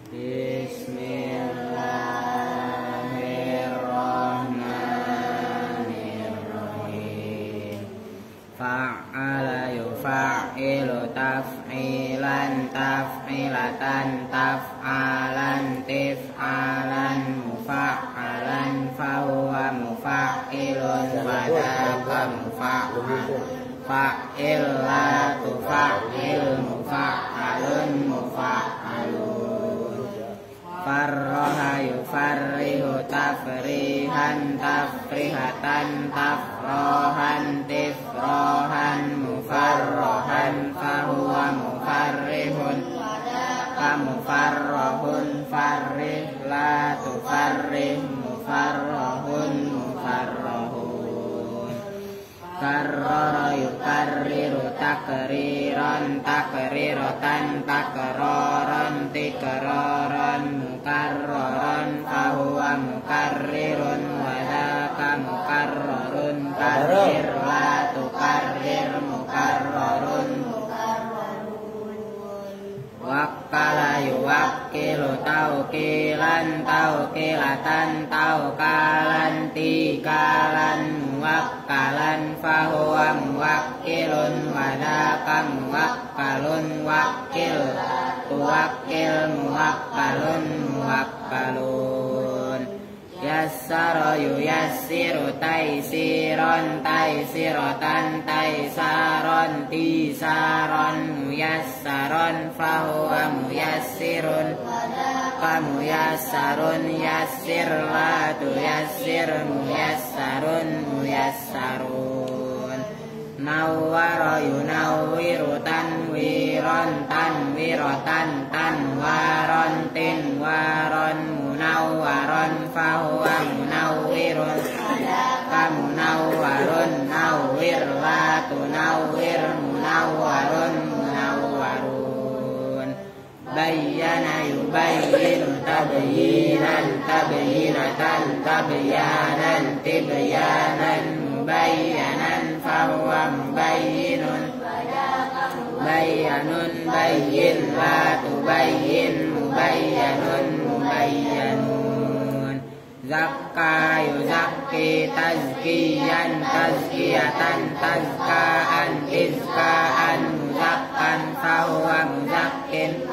Bismillahirrahmanirrahim. Fa'ala yufa'ilu taf'ilan taf'ilatan taf'alan tif'alan mufa'alan fahuwa mufa'ilun wadaka mufa'al fa'il la tufa'il mufa'alun mufa'alun. Farroha yufarrihu tafrihan tafrihatan tafrohan tifrohan mufarrohan fahuwa mufarrihun kamufarrohun farrih la tufarrih mufarrohun mufarrohun. Karrara yukarriru takriran takriratan takroran tikraran mukarroran fahuwa mukarrirun wadaka mukarrarun karrir la tukarrir mukarrarun. Wakkala yuwakkilu taukilan taukilatan taukalan tikalan muwakkalan fahuwa muwakkilun wadaka muwakkalun wakkil tuwakkil muwakkalun muwakkalun. Yassara yuyassiru taisiron taisiratan taisaron tisaron muyassaron fahuwa muyassirun kamuyassarun yassir la tuyassir muyassarun muyassarun. Nawwara yunawwiru tanwiron tanwiratan tanwaron tinwaron munawwaron fahuwa munawwirun kamunawwarun nawwir la tunawwir munawwarun munawwarun. Bayyana yubayyinu tabyinan tabyinatan tabyanan tibyanan mubayyanan fahuwa mubayyinun bayyanun bayyin la tubayyin mubayyanun mubayyanun. Zakka yuzakki tazkiyan tazkiyatan tazkaan izkaan muzakkan fahuwa muzakkin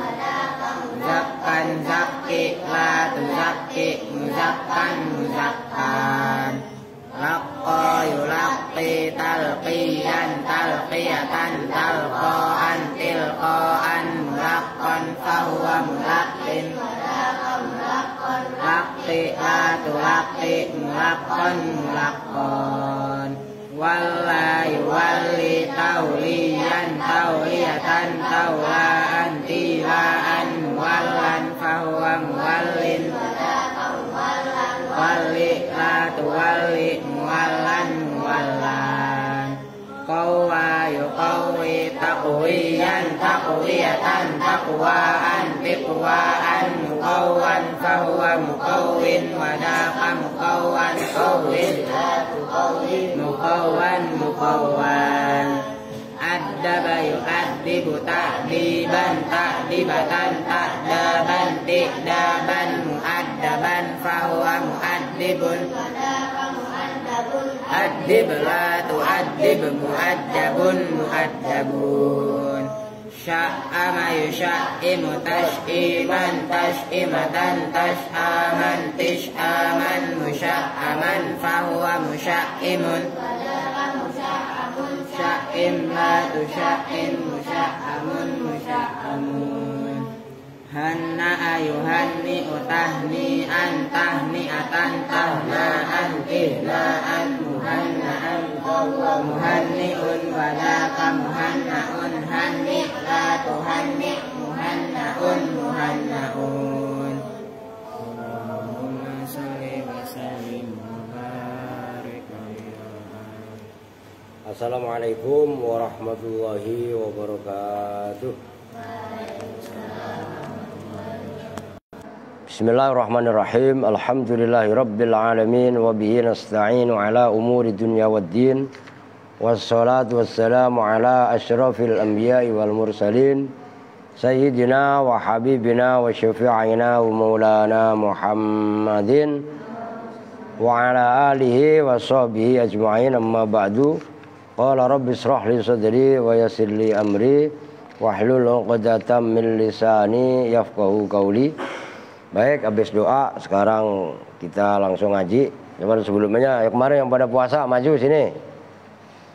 muzakkan zakki la tuzakki muzakkan muzakkan. Laqqa yulaqqi talqiyan talqiyatan talqaan tilqaan mulaqqan fahuwa mulaqqin laqqi la tulaqqi mulaqqan mulaqqan. Walla yuwalli tauliyan tauliyatan taulaan tilaan muwallan fahuwa muwallin walli la tuwalli muwallan muwallan. Qawwa yuqawwi taqwiyan taqwiyatan taqwaan tiqwaan muqawwan fahuwa muqawwin wadaka muqawwan qawwin muqawwan muqawwan. Addaba yu'addibu ta'diban ta'dibatan ta'daban ti'daban mu'addaban fahuwa mu'addibun addib la tu'addib mu'addabun mu'addabun. Sya'ama yusya'im tash'iman tash'imatan tash'aman tish'aman musya'aman fahuwa musya'imun sya'im la tusya'im musya'amun musya'amun. Hanna'a yuhanni'u tahni'an tahni'atan tahna'an ihna'an muhanna'an muhanni'un wadaka muhanna'un hanni' la tuhanni' muhanna'un muhanna'un. Allahumma shalli wa sallim wa barik. Assalamualaikum warahmatullahi wabarakatuh. Bismillahirrahmanirrahim. Alhamdulillahirabbil alamin wa bihi nasta'inu ala umuri dunya waddin. Wassalatu wassalamu ala asyrafil anbiya'i wal mursalin sayyidina wa habibina wa syafi'ina wa maulana Muhammadin wa ala alihi wa sahbihi ajma'in, amma ba'du. Qala rabbi israh li sadri wa yassir li amri wahlul 'uqdatam min lisani yafqahu qawli. Baik, habis doa sekarang kita langsung ngaji. Cuman sebelumnya ya, kemarin yang pada puasa maju sini.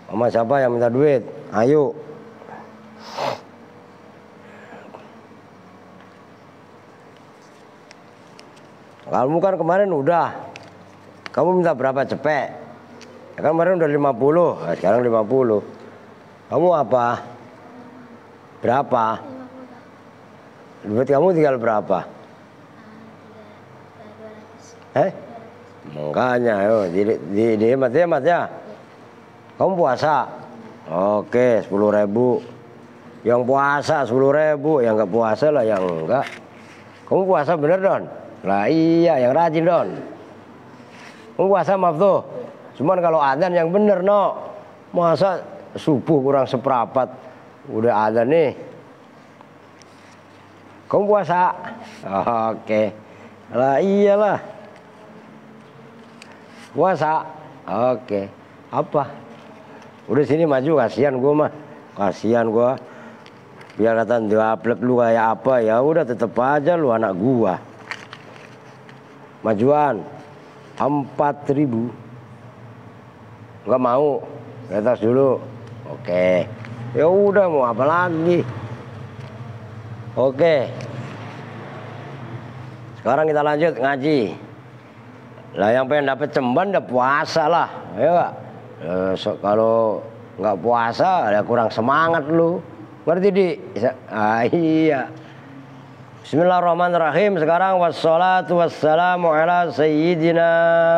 Sama siapa yang minta duit? Ayo. Kamu kan kemarin udah. Kamu minta berapa cepet? Ya kan kemarin udah 50, nah, sekarang 50. Kamu apa? Berapa? 50. Duit kamu tinggal berapa? 200. Makanya, dihemat ya. Kamu puasa? Oke, 10.000. Yang puasa 10.000, yang nggak puasa lah yang enggak. Kamu puasa bener Don? Lah iya, yang rajin Don. Kamu puasa maaf tuh. Cuman kalau adzan yang bener no. Masa subuh kurang seperempat udah adzan nih. Kamu puasa? Oke. Lah iyalah. Puasa? Oke. Apa? Udah sini maju, kasihan gua mah. Kasihan gua. Biar kata diaplek lu kayak apa, ya udah tetep aja lu anak gua. Majuan 4.000. Enggak mau. Di atas dulu. Oke. Ya udah mau apa lagi? Oke. Sekarang kita lanjut ngaji. Lah yang pengen dapat cemban udah puasa lah. Ya enggak? Kalau nggak puasa ya kurang semangat lu. Ngerti di? Iya. Bismillahirrahmanirrahim. Sekarang wassalatu wassalamu ala sayyidina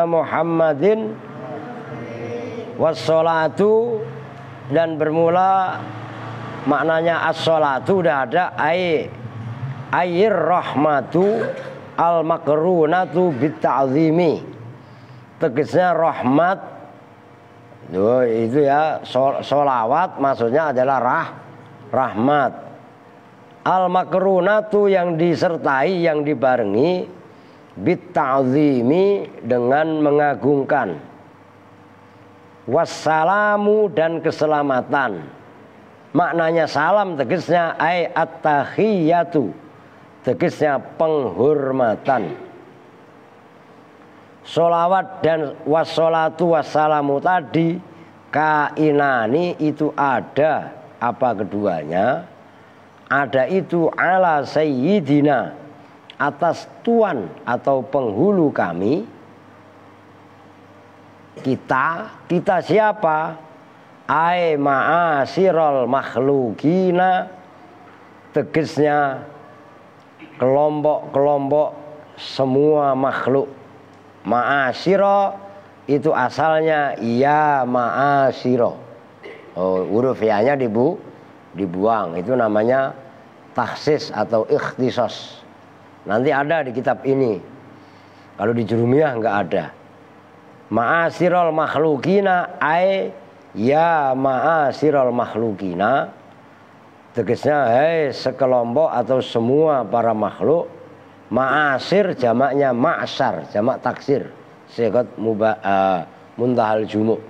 Muhammadin. Wassalatu, dan bermula maknanya as-salatu udah ada. Ayir rahmatu al makrunatu bit ta'zimi. Tegasnya rahmat. Itu ya, sholawat maksudnya adalah rahmat. Al-makrunatu yang disertai, yang dibarengi, bit-ta'zimi dengan mengagungkan. Wassalamu, dan keselamatan. Maknanya salam tegasnya at-tahiyyatu, tegasnya penghormatan. Sholawat dan wassalatu wassalamu tadi kainani itu ada apa keduanya? Ada itu ala sayyidina, atas tuan atau penghulu kami. Kita siapa? Ai ma'asirul makhlukina, tegasnya kelompok-kelompok semua makhluk. Ma'asiro itu asalnya ya ma'asiro. Huruf ya-nya dibuang. Itu namanya takhsis atau ikhtisos. Nanti ada di kitab ini. Kalau di Jurumiyah enggak ada. Ma'asirul makhlukina ai ya ma'asirul makhlukina, tegasnya hai sekelompok atau semua para makhluk. Ma'asir jamaknya ma'sar, jamak taksir. Sigat muntahal jumu.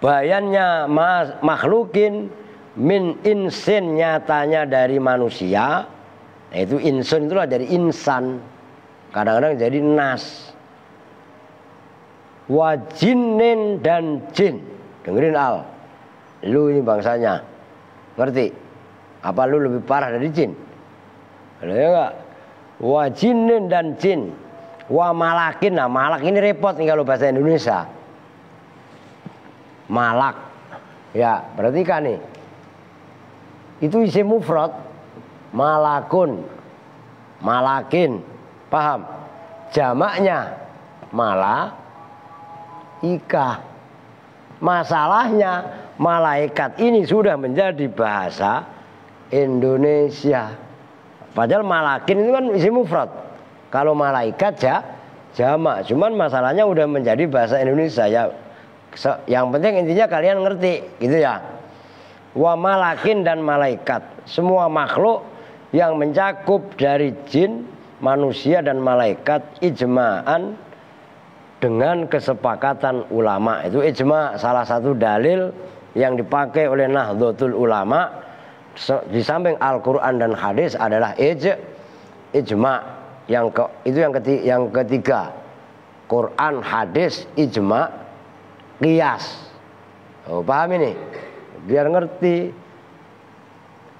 Bayannya makhlukin min insin, nyatanya dari manusia. Nah, itu insun itulah dari insan. Kadang-kadang jadi nas. Wajinin dan jin. Dengerin al. Lu ini bangsanya. Ngerti? Apa lu lebih parah dari jin? Ada ya enggak? Wajinin dan jin. Wa malakin. Nah, malak ini repot nih kalau bahasa Indonesia. Malak. Ya, perhatikan nih. Itu isim mufrad. Malakun. Malakin. Paham? Jamaknya malaika. Masalahnya malaikat ini sudah menjadi bahasa Indonesia. Padahal malakin itu kan isim mufrad. Kalau malaikat jamak. Cuman masalahnya udah menjadi bahasa Indonesia ya. Yang penting intinya kalian ngerti gitu ya. wa malakin dan malaikat. Semua makhluk yang mencakup dari jin, manusia dan malaikat ijma'an dengan kesepakatan ulama. Itu ijma' salah satu dalil yang dipakai oleh Nahdlatul Ulama di samping Al-Qur'an dan hadis adalah ijma'. Yang ketiga. Quran, hadis, ijma', qiyas. Oh, paham ini? Biar ngerti.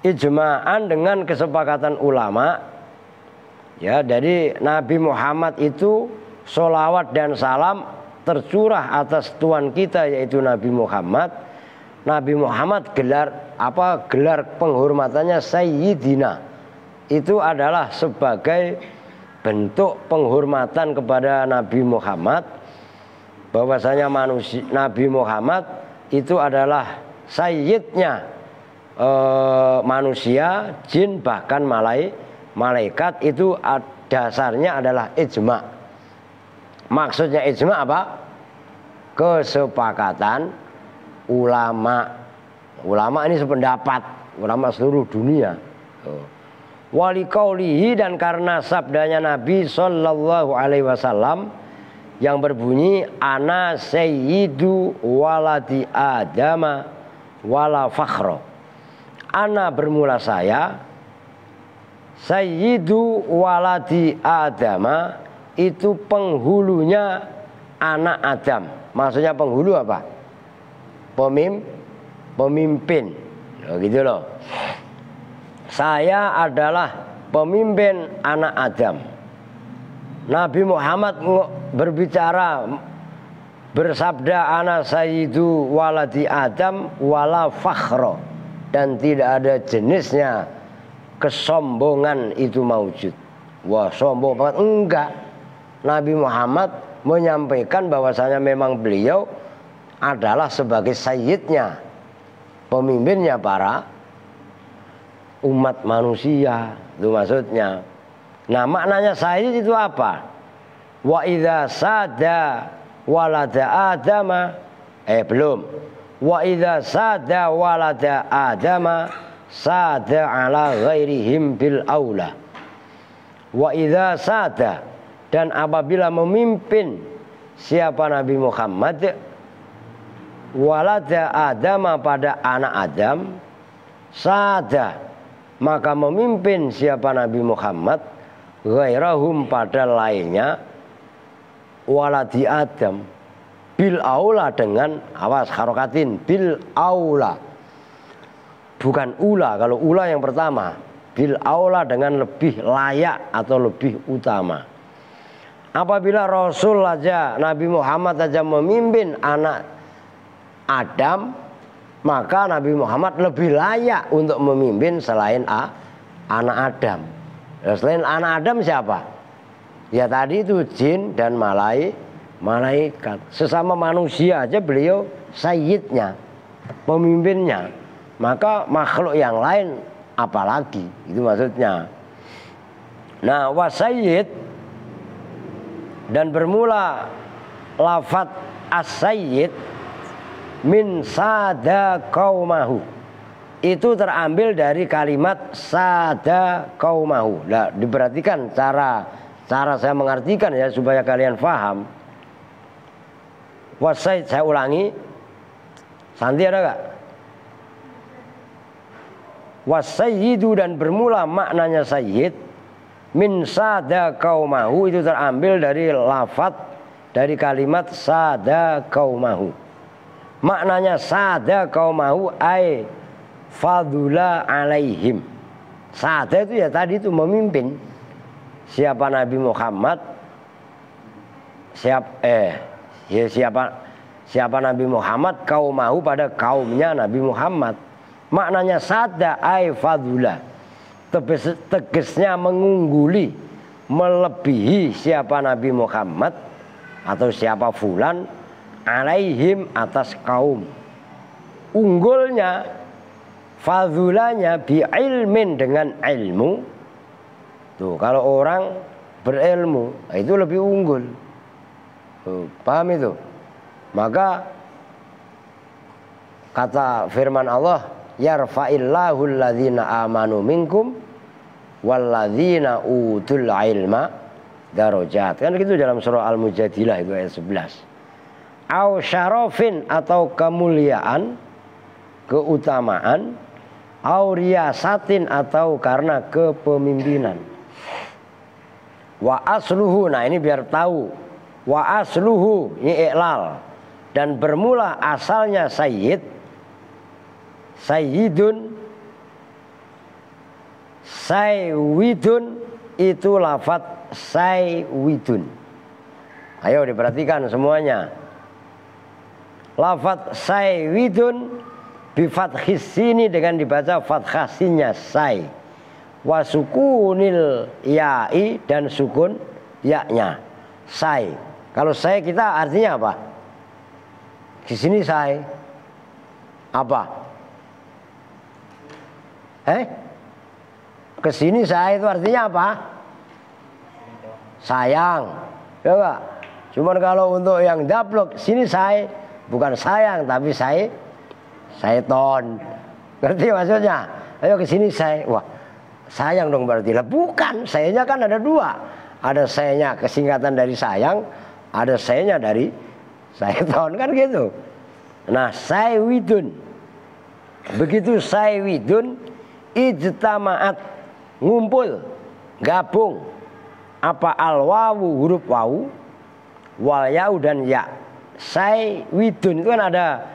Ijma'an dengan kesepakatan ulama. Ya, jadi Nabi Muhammad itu sholawat dan salam tercurah atas Tuhan kita yaitu Nabi Muhammad. Nabi Muhammad gelar penghormatannya Sayyidina. Itu adalah sebagai bentuk penghormatan kepada Nabi Muhammad, bahwasanya Nabi Muhammad itu adalah sayyidnya manusia, jin, bahkan malaikat. Itu dasarnya adalah ijma'. Maksudnya ijma' apa? Kesepakatan ulama. Ulama ini sependapat, ulama seluruh dunia. Wali qaulihi, dan karena sabdanya Nabi sallallahu alaihi wasallam yang berbunyi ana sayyidu waladi adama wala fakhra. Ana bermula saya, sayyidu waladi adama itu penghulunya anak Adam. Maksudnya penghulu apa? Pemimpin. Gitu loh. Saya adalah pemimpin anak Adam. Nabi Muhammad bersabda ana sayyidu waladi Adam wala fakhra, dan tidak ada jenisnya kesombongan itu maujud. Wah, sombong banget enggak. Nabi Muhammad menyampaikan bahwasanya memang beliau adalah sebagai sayyidnya, pemimpinnya para umat manusia. Itu maksudnya. Nah, maknanya sayyid itu apa? Wa idza sada walada adama belum. Wa idza sada walada adama sada ala ghairihim bil aula. Wa idza sada, dan apabila memimpin siapa Nabi Muhammad walada adama pada anak Adam, sada, maka memimpin siapa Nabi Muhammad ghairahum pada lainnya waladi Adam bil aula, dengan awas harokatin, bil aula, bukan ula. Kalau ula yang pertama, bil aula dengan lebih layak atau lebih utama. Apabila Rasul aja, Nabi Muhammad aja memimpin anak Adam, maka Nabi Muhammad lebih layak untuk memimpin selain anak Adam. Selain anak Adam siapa? Ya tadi itu jin dan malaikat. Sesama manusia aja beliau sayyidnya, pemimpinnya. Maka makhluk yang lain apalagi, itu maksudnya. Nah, wasayyid, dan bermula lafadz as-sayyid min sada qaumahu, itu terambil dari kalimat sada qaumahu. Nah, diperhatikan cara saya mengartikan ya supaya kalian paham. Wasayyid, saya ulangi. Santi ada gak? Wasayyidu, dan bermula maknanya sayyid min sada qaumahu, itu terambil dari lafadz dari kalimat sada qaumahu. Maknanya sada qaumahu ay fadula alaihim. Sada itu ya tadi itu memimpin siapa Nabi Muhammad, siapa Nabi Muhammad qaumahu pada kaumnya Nabi Muhammad. Maknanya sada ay fadula, tegasnya mengungguli, melebihi siapa Nabi Muhammad atau siapa fulan alaihim atas kaum. Unggulnya, fadulanya bi ilmin, dengan ilmu. Tuh, kalau orang berilmu itu lebih unggul. Tuh, paham itu? Maka kata firman Allah, yarfa'illahu alladzina amanu minkum walladzina utul ilma darajat. Kan gitu dalam surah Al-Mujadilah itu ayat 11. Au syarafin atau kemuliaan, keutamaan, au riyasatin atau karena kepemimpinan. Wa asluhu, nah ini biar tahu. Wa asluhu ini iklal, dan bermula asalnya sayyid, sayyidun, saywidun, itu lafadz saywidun. Ayo diperhatikan semuanya. Lafadz saywidun bifathis sini dengan dibaca fathah sinnya say, wa sukunil ya'i dan sukun yaknya say. Kalau say kita artinya apa? Di sini say apa? Kesini saya itu artinya apa? Sayang, ya enggak? Cuman kalau untuk yang daplok sini saya bukan sayang tapi Syaiton. Ngerti maksudnya? Ayo ke sini saya. Wah, sayang dong berarti. Lah bukan, sayanya kan ada dua. Ada sayanya kesingkatan dari sayang, ada sayanya dari Syaiton, kan gitu. Nah, saywidun. Begitu saywidun ijtama'at, ngumpul, gabung apa al-wawu, huruf wawu, wal ya'u dan ya. Saywidun itu kan ada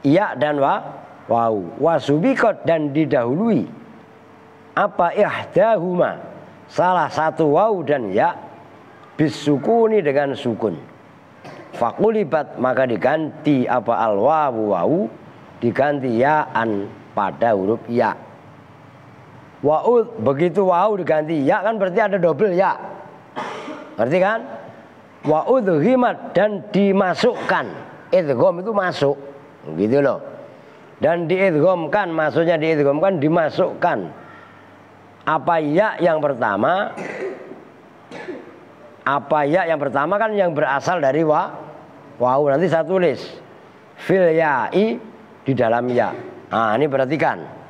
ya dan wawu, wasubikot dan didahului apa ihdahuma, salah satu wawu dan ya, bisukuni dengan sukun. Fakulibat maka diganti apa al wawu wawu, diganti ya'an pada huruf ya. Wa'ud, begitu wawu diganti ya kan berarti ada double ya. Ngerti kan? Wa'ud himat dan dimasukkan. Idgham itu masuk. Gitu loh. Dan diidghamkan, maksudnya diidghamkan dimasukkan. Apa ya yang pertama? Apa ya yang pertama kan yang berasal dari wawu, nanti saya tulis fil ya'i di dalam ya. Nah, ini perhatikan.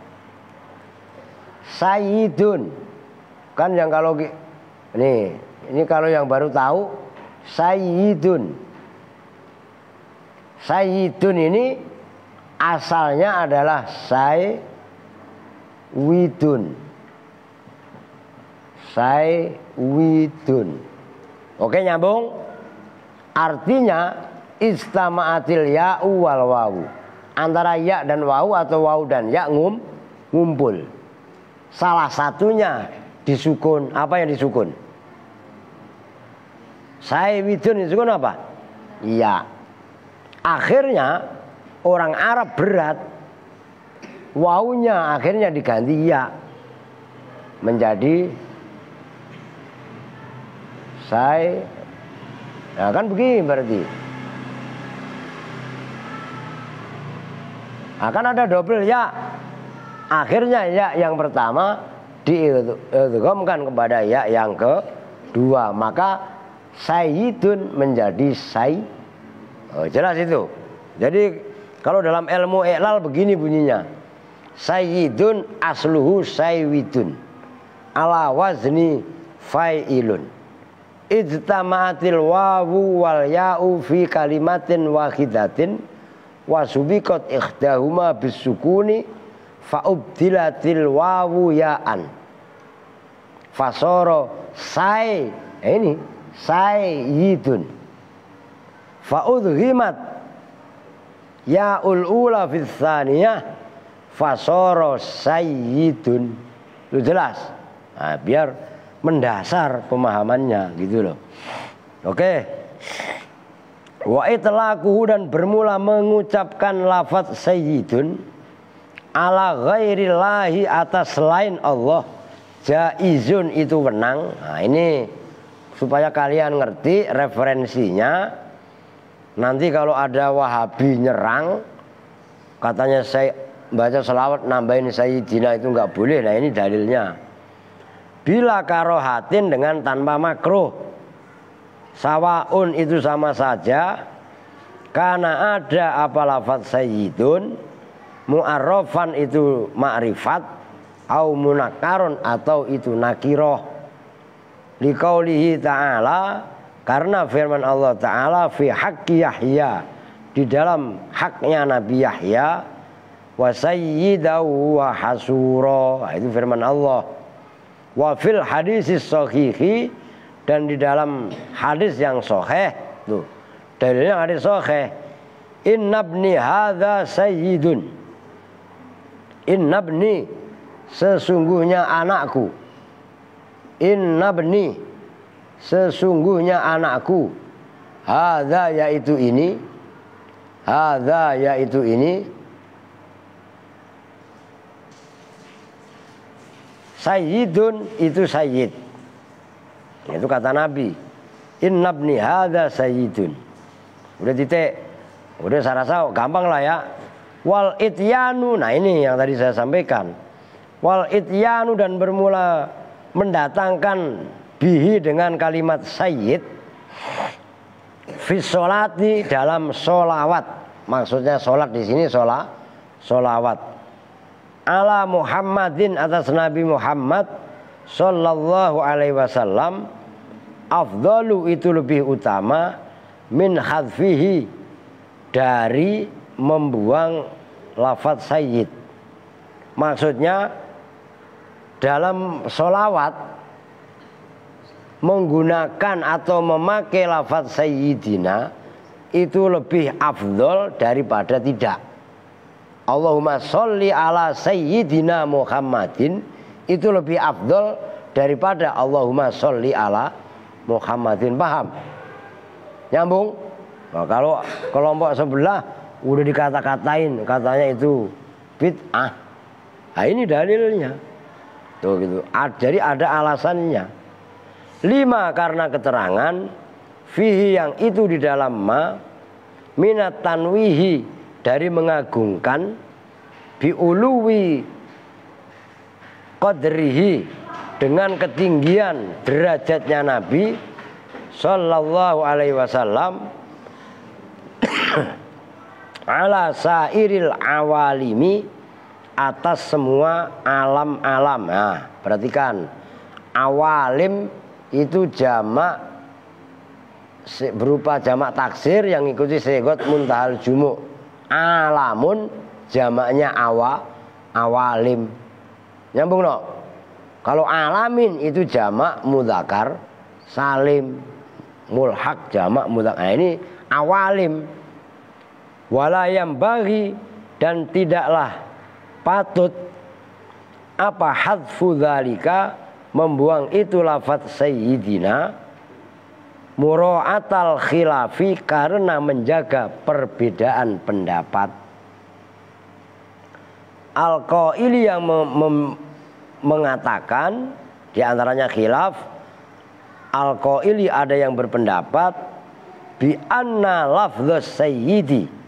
Sayyidun. Kan yang kalau ini kalau yang baru tahu sayyidun. Sayyidun ini asalnya adalah saywidun. Saywidun. Oke, nyambung? Artinya istama'atil ya'u wal wawu. Antara ya dan wawu atau wawu dan ya ngumpul. Salah satunya disukun. Apa yang disukun? Saywidun disukun apa? Ya. Akhirnya orang Arab berat, wawunya akhirnya diganti ya menjadi say. Nah kan begini berarti. Akan ada double ya. Akhirnya ya yang pertama diidghamkan kepada ya yang kedua, maka sayyidun menjadi say. Oh, jelas itu. Jadi kalau dalam ilmu i'lal begini bunyinya. Sayyidun asluhu saywidun ala wazni fa'ilun. Ijtama'atil wawu wal ya'u fi kalimatin wahidatin wa subiqat ikhdahuma bisukuni fa'ubdilatil wawu ya'an fasoro say, ini sayyidun fa'udhimat ya'ul ula fis tsaniyah fasoro sayyidun. Itu jelas. Nah, biar mendasar pemahamannya gitu loh. Oke. Wa itlaquhu dan bermula mengucapkan lafaz sayyidun ala ghairillahi atas selain Allah jaizun itu wenang. Nah, ini supaya kalian ngerti referensinya. Nanti kalau ada Wahabi nyerang katanya saya baca selawat nambahin sayyidina itu enggak boleh. Nah, ini dalilnya. Bila karohatin dengan tanpa makruh, sawaun itu sama saja. Karena ada apa lafaz sayyidun mu'arrafan itu ma'rifat, au munakaron atau itu nakiroh. Liqaulihi ta'ala, karena firman Allah Ta'ala fi haqqi Yahya, di dalam haknya Nabi Yahya, wa sayyidahu wa hasura, itu firman Allah. Wa fil hadisis sahihi, dan di dalam hadis yang sahih, tuh dalilnya hadis sahih, innabni hadza sayyidun, innabni sesungguhnya anakku, innabni sesungguhnya anakku, hadza yaitu ini, hadza yaitu ini, sayyidun itu sayyid, itu kata Nabi, innabni hadza sayyidun. Udah titik, udah saya rasa gampang lah ya. Wal ityanu, nah ini yang tadi saya sampaikan. Wal ityanu, dan bermula mendatangkan bihi dengan kalimat sayyid fi sholati, dalam sholawat. Maksudnya sholat di sini sholawat. Ala Muhammadin, atas Nabi Muhammad sallallahu alaihi wasallam, afdalu itu lebih utama, min hadfihi, dari membuang lafadz sayyid. Maksudnya dalam sholawat menggunakan atau memakai lafadz sayyidina itu lebih afdol daripada tidak. Allahumma sholli ala sayyidina Muhammadin itu lebih afdol daripada Allahumma sholli ala Muhammadin. Paham? Nyambung? Nah, kalau kelompok sebelah udah dikata-katain, katanya itu bid'ah. Nah, ini dalilnya. Tuh gitu. Jadi ada alasannya. 5, karena keterangan fihi, yang itu di dalam ma, minat tanwihi, dari mengagungkan, biuluwi qadrihi, dengan ketinggian derajatnya Nabi sallallahu alaihi wasallam, ala sairil awalimi, atas semua alam-alam. Nah, perhatikan, awalim itu jamak berupa jamak taksir yang ikuti segot muntahal jumu'. Alamun jamaknya awalim. Nyambung no? Kalau alamin itu jamak mudzakkar salim, mulhaq jamak mudzakkar. Nah, ini awalim. Walayam bagi, dan tidaklah patut apa hadfu dzalika, membuang itu lafadz sayyidina, mura'atal khilafi, karena menjaga perbedaan pendapat. Al-qaili, yang mengatakan, diantaranya khilaf. Al-qaili, ada yang berpendapat bi anna lafdz sayyidi,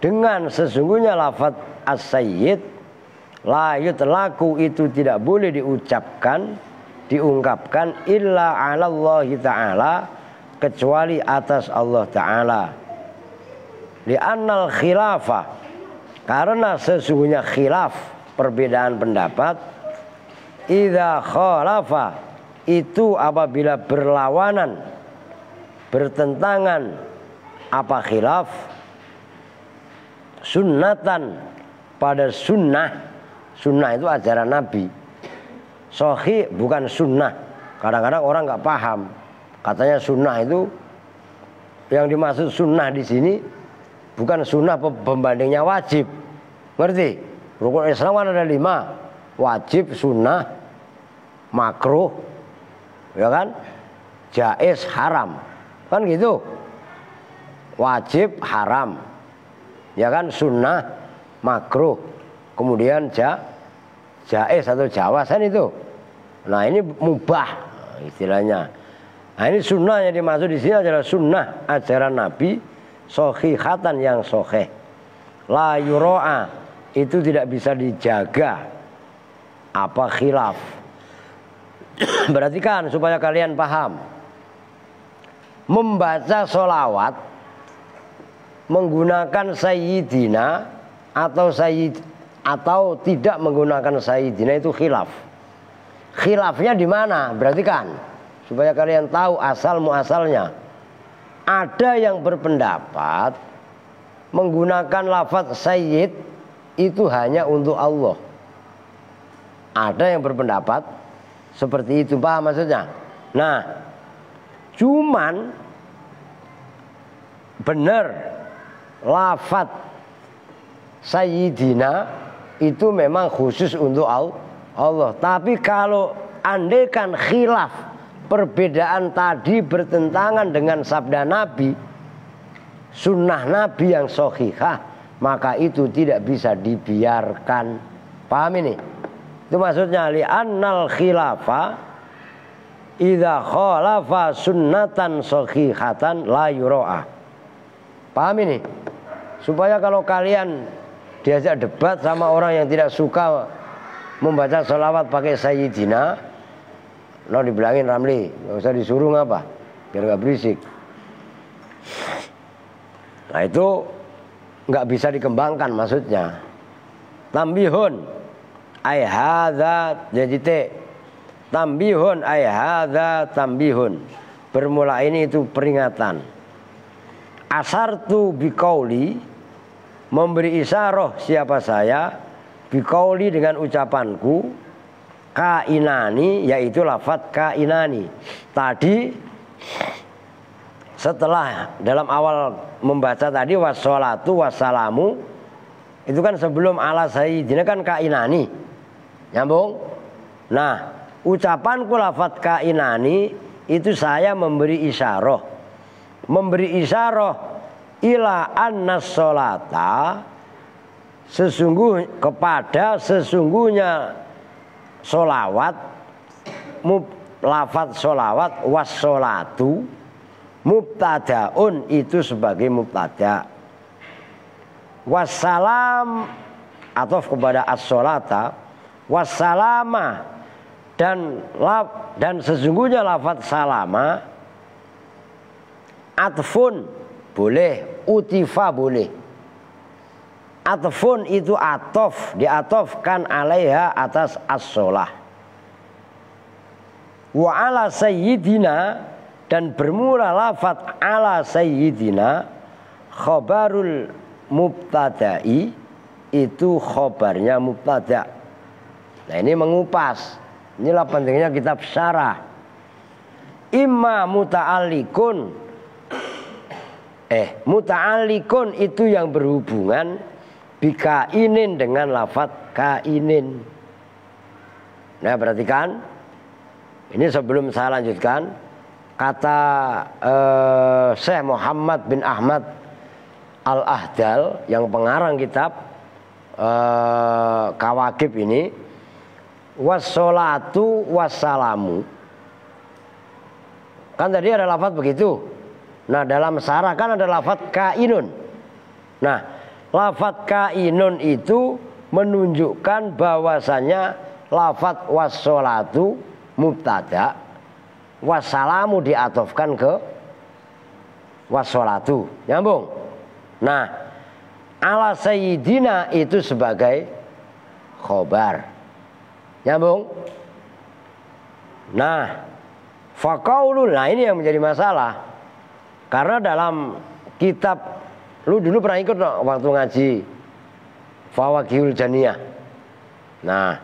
dengan sesungguhnya lafadz as-sayyid, la yutlaku, itu tidak boleh diucapkan, diungkapkan, illa ala Allah ta'ala, kecuali atas Allah ta'ala. Li'annal khilafah, karena sesungguhnya khilaf, perbedaan pendapat, idza khalafa, itu apabila berlawanan, bertentangan, apa khilaf, sunnatan, pada sunnah. Sunnah itu ajaran Nabi. Sahih bukan sunnah. Kadang-kadang orang nggak paham. Katanya sunnah itu, yang dimaksud sunnah di sini bukan sunnah pembandingnya wajib. Ngerti? Rukun Islam kan ada 5. Wajib, sunnah, makruh, ya kan? Jaiz, haram. Kan gitu. Wajib, haram. Ya kan? Sunnah, makruh, kemudian jaiz atau jawasan itu. Nah, ini mubah istilahnya. Nah, ini sunnah yang dimaksud di sini adalah sunnah ajaran Nabi, sahihatan, yang sahih. La yuro'a, itu tidak bisa dijaga apa khilaf. Perhatikan supaya kalian paham. Membaca sholawat menggunakan sayyidina atau tidak menggunakan sayyidina itu khilaf. Khilafnya di mana? Berarti kan supaya kalian tahu asal muasalnya. Ada yang berpendapat menggunakan lafaz sayyid itu hanya untuk Allah. Ada yang berpendapat seperti itu, paham maksudnya? Nah, cuman benar lafaz sayyidina itu memang khusus untuk Allah. Tapi kalau andaikan khilaf, perbedaan tadi bertentangan dengan sabda Nabi, sunnah Nabi yang sahihah, maka itu tidak bisa dibiarkan. Paham ini? Itu maksudnya li'annal khilafa idza khalafa sunnatan sahihatan la yura'a. Paham ini? Supaya kalau kalian diajak debat sama orang yang tidak suka membaca sholawat pakai sayyidina, no dibilangin Ramli, nggak usah disuruh ngapa, biar nggak berisik. Nah itu nggak bisa dikembangkan maksudnya. Tambihun ay hadza, jadi tambihun ay hadza tambihun, bermula ini itu peringatan. Asartu biqauli, memberi isyarah siapa saya, biqauli dengan ucapanku, kainani, yaitu lafadz kainani. Tadi setelah dalam awal membaca tadi wassalatu wassalamu, itu kan sebelum ala sayyidina kan kainani, nyambung. Nah ucapanku lafadz kainani itu saya memberi isyarah, ila annas sholata, sesungguhnya sholawat, lafadz sholawat wassolatu mubtadaun, itu sebagai mubtada, wassalam atau kepada as-sholata, wassalama dan sesungguhnya lafadz salama, atfun boleh, utifa boleh. Atfun itu atof, diatofkan alaiha atas as-sholah. Wa ala sayyidina, dan bermula lafadz ala sayyidina, khobarul mubtada'i, itu khobarnya mubtada. Nah ini mengupas, inilah pentingnya kitab syarah. Imma muta'allikun, muta'allikun itu yang berhubungan bikainin, dengan lafadz kainin. Nah perhatikan, ini sebelum saya lanjutkan, kata Syekh Muhammad bin Ahmad Al-Ahdal yang pengarang kitab Kawakib ini, wassolatu wassalamu, kan tadi ada lafadz begitu. Nah dalam syarah kan ada lafadz kainun. Nah lafadz kainun itu menunjukkan bahwasanya lafadz wassolatu mubtada, wassalamu diatofkan ke wassolatu, nyambung. Nah ala sayyidina itu sebagai khobar, nyambung. Nah faqaulul, nah ini yang menjadi masalah. Karena dalam kitab, lu dulu pernah ikut no, waktu ngaji Fawaqihul Janiyah. Nah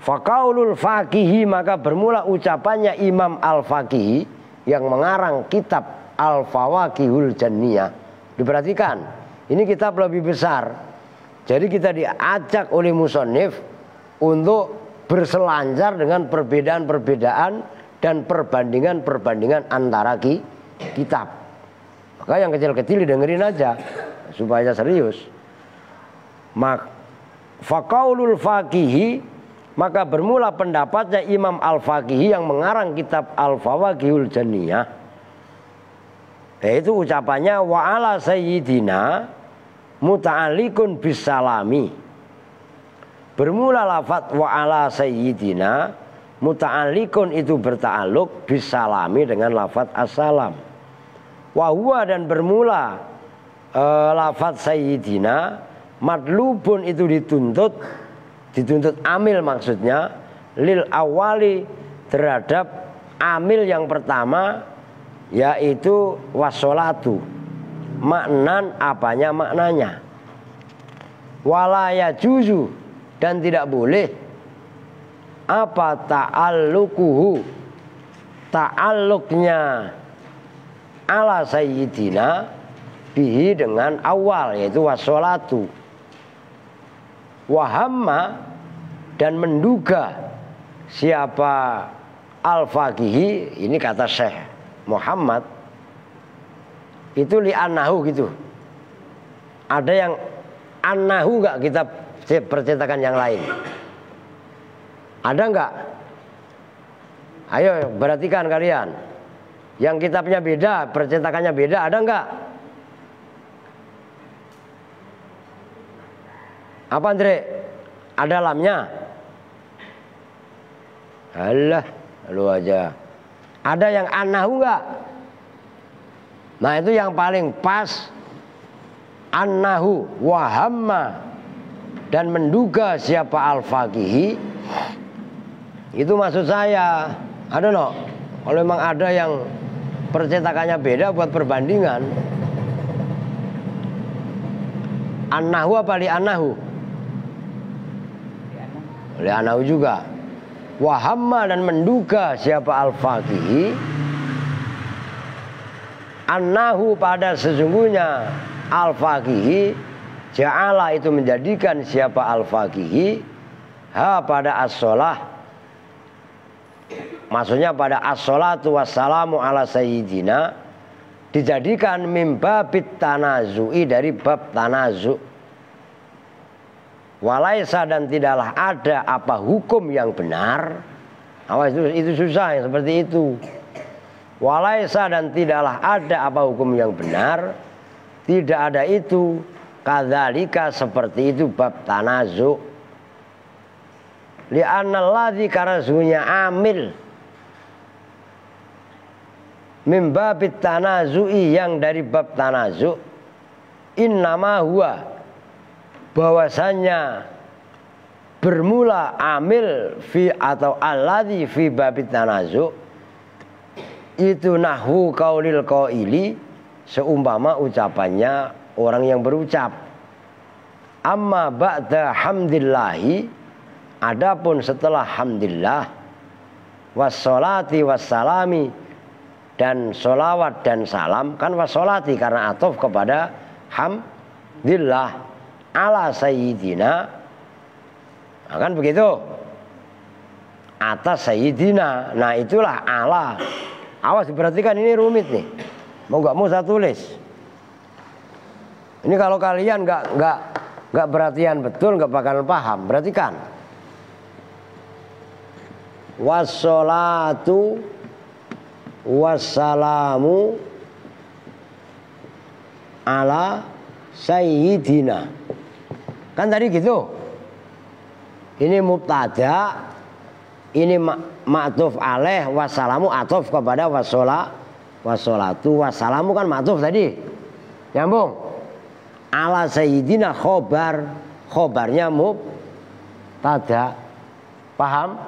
faqaulul faqihi, maka bermula ucapannya Imam Al-Faqihi yang mengarang kitab Al-Fawaqihul Janiyah. Diperhatikan, ini kitab lebih besar. Jadi kita diajak oleh musannif untuk berselancar dengan perbedaan-perbedaan dan perbandingan-perbandingan antara kitab. Maka yang kecil-kecil didengerin aja supaya serius. Faqaulul faqihi, maka bermula pendapatnya Imam Al-Faqihi yang mengarang kitab Al-Fawaqihul Janiyah, yaitu ucapannya wa ala sayyidina muta'allikun bisalami. Bermula lafadz wa ala sayyidina muta'allikun itu berta'alluq bisalami dengan lafadz assalam. Wa huwa, dan bermula lafadz sayyidina Matlubun itu dituntut amil maksudnya lil awali terhadap amil yang pertama, yaitu wassolatu. Maknan apanya maknanya. Walaya juzu, dan tidak boleh apa ta'alluquhu, ta'alluqnya ala sayyidina bihi dengan awal, yaitu wassolatu. Wahamma, dan menduga siapa al-faqihi, ini kata Syekh Muhammad itu li annahu gitu. Ada yang annahu enggak kitab percetakan yang lain? Ada enggak? Ayo perhatikan kalian. Yang kitabnya beda, percetakannya beda, ada enggak? Apa Andre? Ada lamnya? Alah, lu aja. Ada yang annahu enggak? Nah itu yang paling pas. Annahu wahamma, dan menduga siapa al-faqihi. Itu maksud saya. Ada no? Kalau memang ada yang percetakannya beda buat perbandingan. Annahu apa li annahu? Li annahu juga. Wahamma, dan menduga siapa al-faqihi. Annahu, pada sesungguhnya al-faqihi, ja'ala itu menjadikan siapa al-faqihi ha pada as-sholah, maksudnya pada as-sholatu wassalamu ala sayyidina, dijadikan mimbabit tanazu'i, dari bab tanazu'. Walaisa, dan tidaklah ada apa hukum yang benar. Awas, itu susah yang seperti itu. Walaisa, dan tidaklah ada apa hukum yang benar. Tidak ada itu. Kadzalika, seperti itu bab tanazu'. Li'annalladzi, karena sesungguhnya amil mimbabit tanazu'i, yang dari bab tanazu', innama huwa, bahwasannya bermula amil fi atau alladzi fi babit tanazu', itu nahwu qaulil qaili, seumpama ucapannya orang yang berucap. Amma ba'da hamdillahi, adapun setelah hamdillah, wassolati wassalami, dan solawat dan salam. Kan wassolati karena atuf kepada hamdillah, ala sayyidina, nah, kan begitu, atas sayyidina. Nah itulah ala. Awas diperhatikan, ini rumit nih. Mau nggak mau saya tulis. Ini kalau kalian nggak perhatian betul, nggak bakal paham. Perhatikan. Wassolatu wassalamu ala sayyidina. Kan tadi gitu. Ini mubtada, ini ma'tuf alaih, wassalamu atuf kepada wassolatu, wassalamu kan ma'tuf tadi. Nyambung. Ala sayyidina khobarnya mubtada. Paham?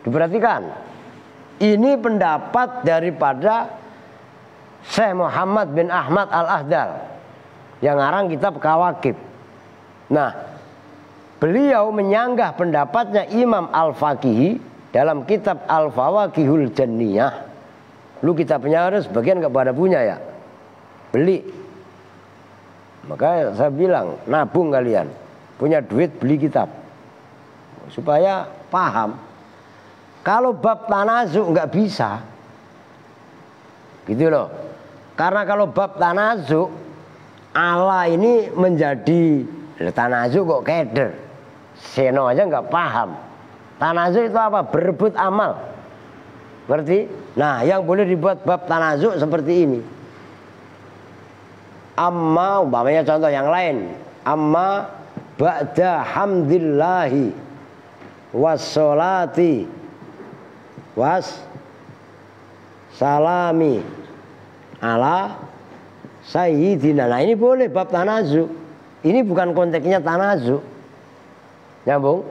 Diperhatikan. Ini pendapat daripada Syekh Muhammad bin Ahmad Al-Ahdal yang ngarang kitab Kawakib. Nah, beliau menyanggah pendapatnya Imam Al-Faqihi dalam kitab Al-Fawaqihul Janniyah. Lu kitabnya harus sebagian gak pada punya ya, beli. Makanya saya bilang nabung kalian, punya duit beli kitab supaya paham. Kalau bab tanazu nggak bisa, gitu loh. Karena kalau bab tanazu, Allah ini menjadi tanazu kok keder. Seno aja nggak paham. Tanazu itu apa? Berebut amal. Ngerti? Nah, yang boleh dibuat bab tanazu seperti ini. Amma, umpamanya contoh yang lain. Amma ba'da hamdillahi wassolati was salami ala sayyidina. Nah ini boleh bab tanazu. Ini bukan konteksnya tanazu. Nyambung?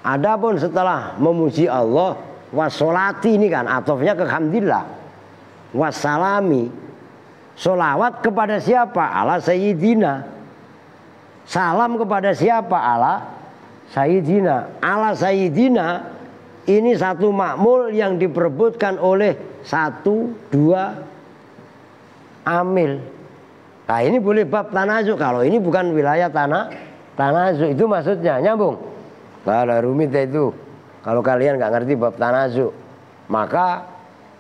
Adapun setelah memuji Allah, wassolati ini kan atofnya ke hamdillah. Wassalami, solawat kepada siapa? Ala sayyidina. Salam kepada siapa? Ala sayyidina. Ala sayyidina ini satu makmul yang diperebutkan oleh 1, 2 amil. Nah ini boleh bab tanazu. Kalau ini bukan wilayah tanazu, itu maksudnya. Nyambung? Nah rumit itu. Kalau kalian nggak ngerti bab tanazu, maka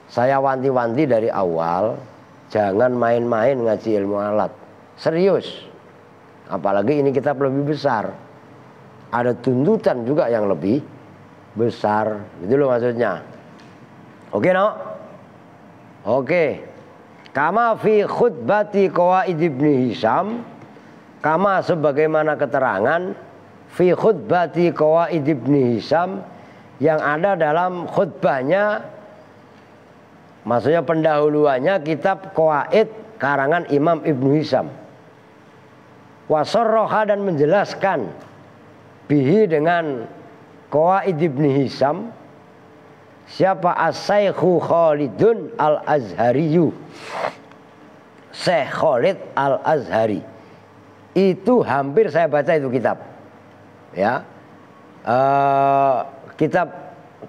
saya wanti-wanti dari awal, jangan main-main ngaji ilmu alat. Serius. Apalagi ini kitab lebih besar. Ada tuntutan juga yang lebih besar. Itu loh maksudnya. Oke no? Oke. Kama fi khutbati Qawaid Ibni Hisham. Kama sebagaimana keterangan fi khutbati Qawaid Ibni Hisham yang ada dalam khutbahnya, maksudnya pendahuluannya kitab Qawaid karangan Imam Ibnu Hisham. Wasarroha dan menjelaskan bihi dengan Qawaid Ibni Hisham siapa as-Saykhu Khalidun al-Azhariyu. Syekh Khalid al-Azhari itu hampir saya baca itu kitab ya.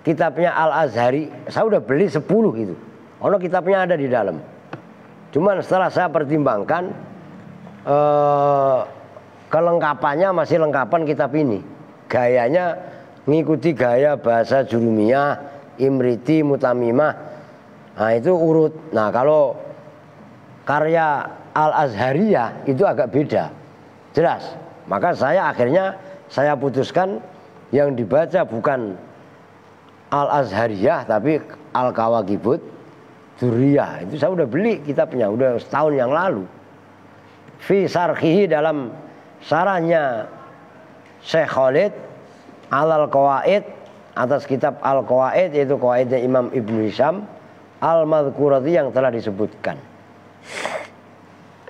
Kitabnya Al-Azhari saya udah beli 10 itu. Ono kitabnya ada di dalam. Cuman setelah saya pertimbangkan kelengkapannya masih lengkapan kitab ini. Gayanya ngikuti gaya bahasa Jurumiyah, Imriti, Mutamimah. Nah itu urut. Nah kalau karya Al-Azhariyah itu agak beda. Jelas. Maka saya akhirnya saya putuskan yang dibaca bukan Al-Azhariyah tapi Al-Kawakibut Duriyah. Itu saya udah beli kitabnya, udah setahun yang lalu. Fi sarhihi dalam sarahnya Syekh Khalid Al-Qawaid atas kitab Al-Qawaid, yaitu Qawaidnya Imam Ibnu Hisham Al-Madhkurati yang telah disebutkan.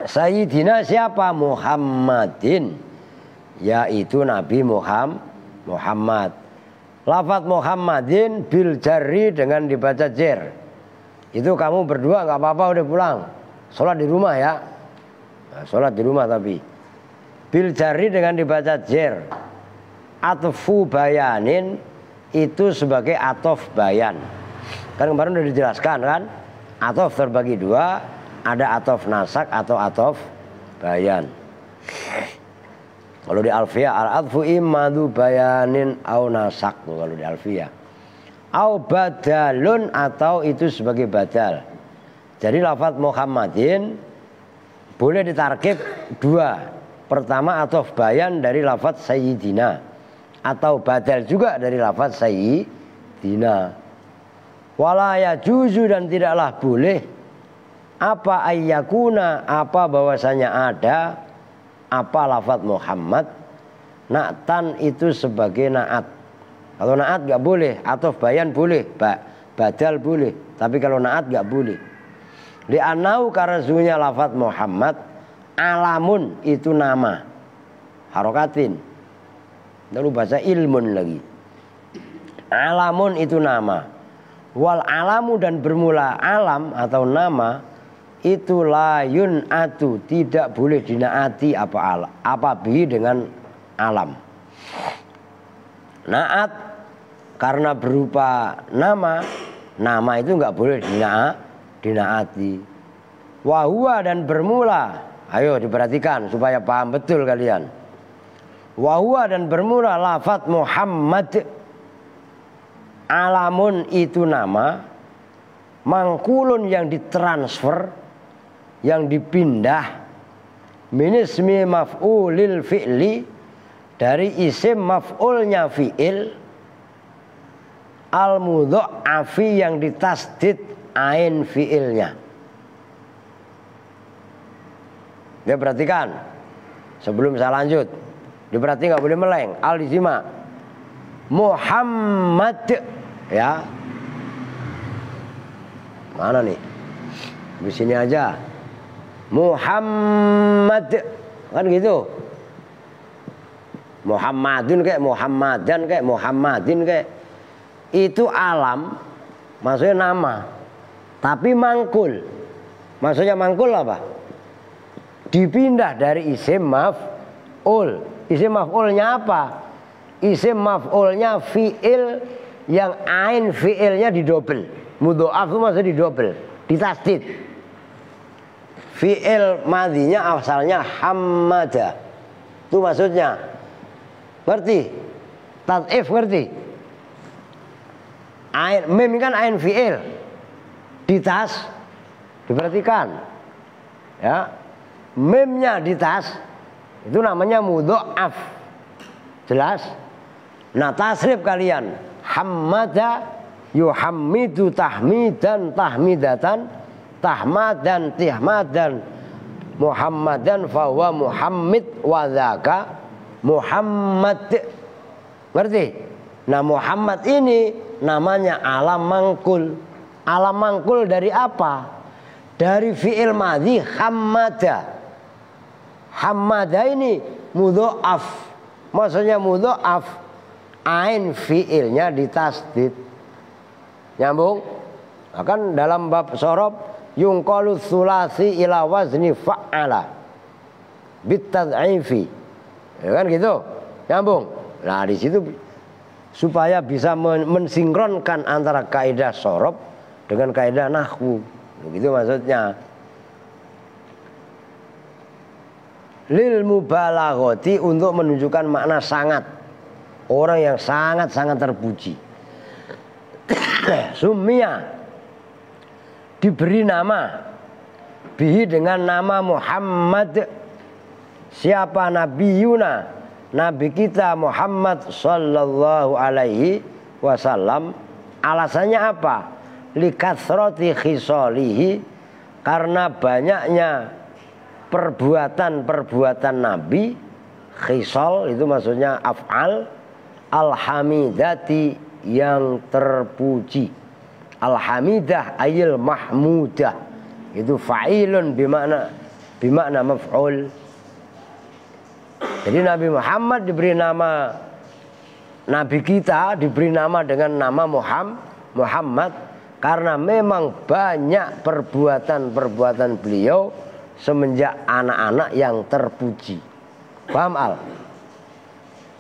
Sayyidina siapa? Muhammadin, yaitu Nabi Muhammad. Lafaz Muhammadin bil jarri dengan dibaca jer. Itu kamu berdua nggak apa-apa udah pulang. Sholat di rumah ya. Nah, sholat di rumah tapi. Bil jarri dengan dibaca jer. Atfu bayanin itu sebagai atof bayan. Kan kemarin udah dijelaskan kan. Atof terbagi dua. Ada atof nasak atau atof bayan. Kalau di Alfiyah al-adfu imadu bayanin au nasak tuh kalau di Alfiyah. Au badalun atau itu sebagai badal. Jadi lafaz Muhammadin boleh ditarkib dua. Pertama atof bayan dari lafaz sayyidina atau badal juga dari lafaz sayyidina. Wala yajuzu dan tidaklah boleh apa ayyakuna apa bahwasanya ada apa lafaz Muhammad na'tan itu sebagai na'at. Kalau na'at gak boleh, atof bayan boleh, badal boleh, tapi kalau na'at gak boleh. Li'annau karena sesungguhnya lafaz Muhammad alamun itu nama harokatin. Lalu bahasa ilmun lagi. Alamun itu nama. Wal alamu dan bermula alam atau nama itu layun atu tidak boleh dinaati apa bihi dengan alam. Naat karena berupa nama itu nggak boleh dinaati. Wahua dan bermula, ayo diperhatikan supaya paham betul kalian. Wahua dan bermula lafaz Muhammad alamun itu nama mangkulun yang ditransfer yang dipindah minismi maf'ulil fi'li dari isim maf'ulnya fi'il al-mudha'afi yang ditasdid ain fi'ilnya. Dia perhatikan sebelum saya lanjut, diperhatikan nggak boleh meleng. Al disimak Muhammad ya. Mana nih? Di sini aja. Muhammad Kan gitu. Muhammadun kayak Muhammadan kayak Muhammadin kayak itu alam, maksudnya nama. Tapi mangkul. Maksudnya mangkul apa? Dipindah dari isim maf'ul. Isim maf'ulnya apa? Isim maf'ulnya fi'il yang ain fi'ilnya didobel. Mudhoaf itu maksudnya didobel, ditasdid. Fi'il madinya asalnya hammada. Itu maksudnya. Ngerti? Tad'if ngerti? Ain, mim kan ain fi'il. Ditas, diperhatikan. Ya. Mimnya ditas, itu namanya mudhoaf. Jelas? Nah, tasrif kalian. Hammada yuhammidu tahmidan tahmidatan tahmadan tihmadan Muhammadan fahuwa Muhammad wa dzaka Muhammad. Ngerti? Nah, Muhammad ini namanya alam mangkul. Alam mangkul dari apa? Dari fi'il madhi hammada. Hammada ini mudhoaf. Maksudnya mudhoaf, ain fi'ilnya ditasdid. Nyambung? Akan dalam bab sorob yungqalu tsulasi ila wazni fa'ala bitad'ifi. Ya kan gitu? Nyambung. Nah, di situ supaya bisa mensinkronkan antara kaidah sorob dengan kaidah nahwu. Begitu maksudnya. Lil mubalaghati, untuk menunjukkan makna sangat. Orang yang sangat-sangat terpuji. Summiya, diberi nama bihi dengan nama Muhammad. Siapa nabiyuna? Nabi kita Muhammad sallallahu alaihi wasallam. Alasannya apa? Likathrati khisalihi, karena banyaknya perbuatan-perbuatan Nabi. Khisal itu maksudnya af'al. Alhamidati, yang terpuji. Alhamidah ayil mahmudah, itu fa'ilun bimakna maf'ul. Jadi Nabi Muhammad diberi nama, Nabi kita diberi nama dengan nama Muhammad karena memang banyak perbuatan-perbuatan beliau semenjak anak-anak yang terpuji. Paham Al?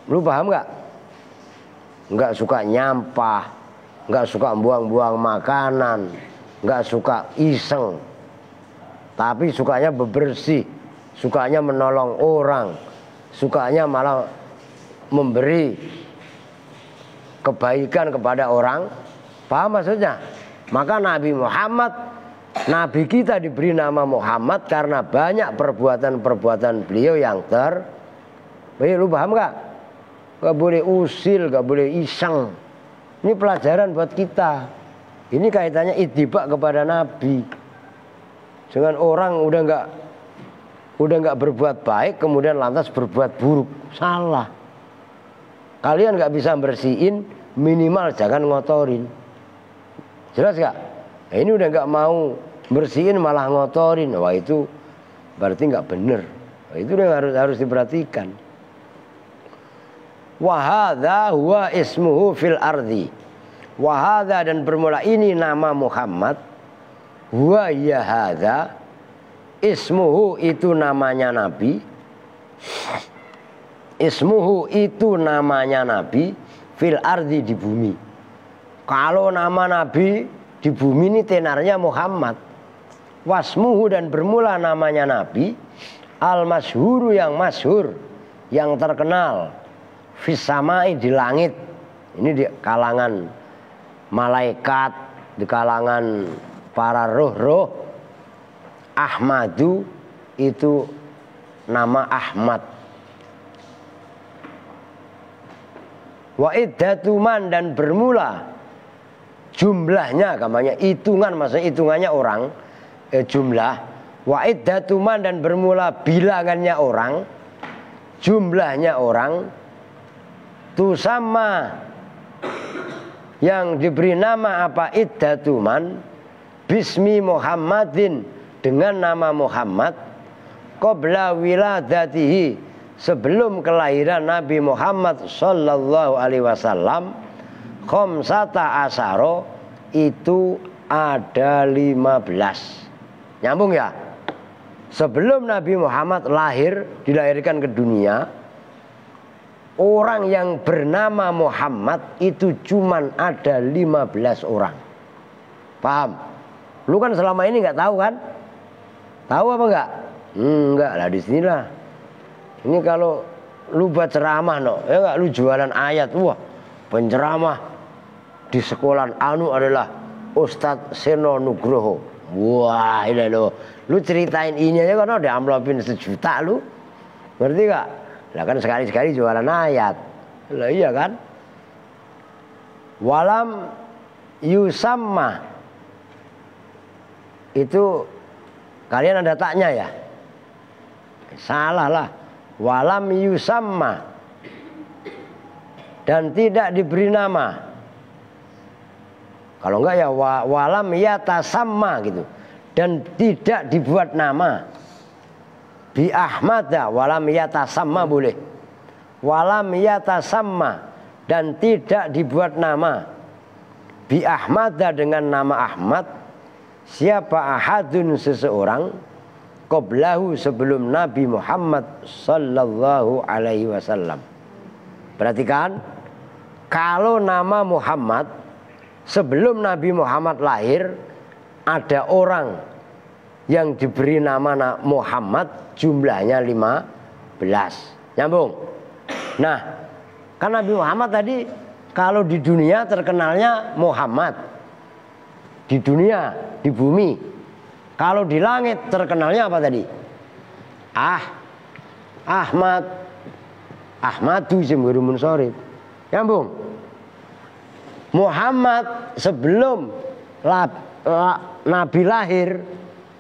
Lu paham gak? Nggak suka nyampah, nggak suka buang-buang makanan, nggak suka iseng, tapi sukanya bebersih, sukanya menolong orang, sukanya malah memberi kebaikan kepada orang. Paham maksudnya? Maka Nabi Muhammad, Nabi kita diberi nama Muhammad karena banyak perbuatan-perbuatan beliau yang lu paham gak? Gak boleh usil, gak boleh iseng. Ini pelajaran buat kita. Ini kaitannya ittiba kepada Nabi. Jangan orang udah nggak berbuat baik kemudian lantas berbuat buruk. Salah. Kalian nggak bisa bersihin, minimal jangan ngotorin. Jelas gak? Nah, ini udah nggak mau bersihin malah ngotorin. Wah, itu berarti nggak bener. Nah, itu yang harus diperhatikan. Wahada huwa ismuhu fil ardi. Wahada, dan bermula ini nama Muhammad. Huwa ya hadza, ismuhu itu namanya Nabi. Ismuhu itu namanya Nabi fil ardi, di bumi. Kalau nama Nabi di bumi ini tenarnya Muhammad. Wasmuhu, dan bermula namanya Nabi. Al masyhuru, yang masyhur, yang terkenal. Fisamai, di langit. Ini di kalangan malaikat, di kalangan para roh-roh. Ahmadu, itu nama Ahmad. Wa iddatuman, dan bermula jumlahnya, gamanya hitungan, maksudnya hitungannya orang, jumlah. Wa iddatuman, dan bermula bilangannya orang, jumlahnya orang. Tu sama, yang diberi nama apa? Iddatuman bismi Muhammadin, dengan nama Muhammad. qabla wiladatihi, sebelum kelahiran Nabi Muhammad sallallahu alaihi wasallam, khamsata asyara, itu ada 15. Nyambung ya? Sebelum Nabi Muhammad lahir, dilahirkan ke dunia, orang yang bernama Muhammad itu cuman ada 15 orang. Paham? Lu kan selama ini nggak tahu kan? Tahu apa enggak? Enggak lah, di sinilah. Ini kalau lu buat ceramah no, ya enggak, lu jualan ayat, wah, penceramah di sekolah anu adalah Ustadz Seno Nugroho. Wah, ini lo. Lu ceritain ini aja kan udah amplopin 1 juta lu. Ngerti enggak? Lah kan sekali-sekali jualan ayat. Lah iya kan? Walam yusamma, itu kalian ada taknya ya? Salah lah. Walam yusamma, dan tidak diberi nama. Kalau enggak ya walam yatasamma gitu. Dan tidak dibuat nama. Bi Ahmad ya, walam yatasamma boleh. Walam yatasamma, dan tidak dibuat nama. Bi Ahmad dengan nama Ahmad. Siapa ahadun seseorang, qablahu sebelum Nabi Muhammad sallallahu alaihi wasallam. Perhatikan, kalau nama Muhammad sebelum Nabi Muhammad lahir, ada orang yang diberi nama Muhammad, jumlahnya 15. Nyambung? Nah, kan Nabi Muhammad tadi kalau di dunia terkenalnya Muhammad. Di dunia, di bumi. Kalau di langit terkenalnya apa tadi? Ahmad. Ahmadu Jemuru Munsorib. Nyambung? Muhammad sebelum Nabi lahir,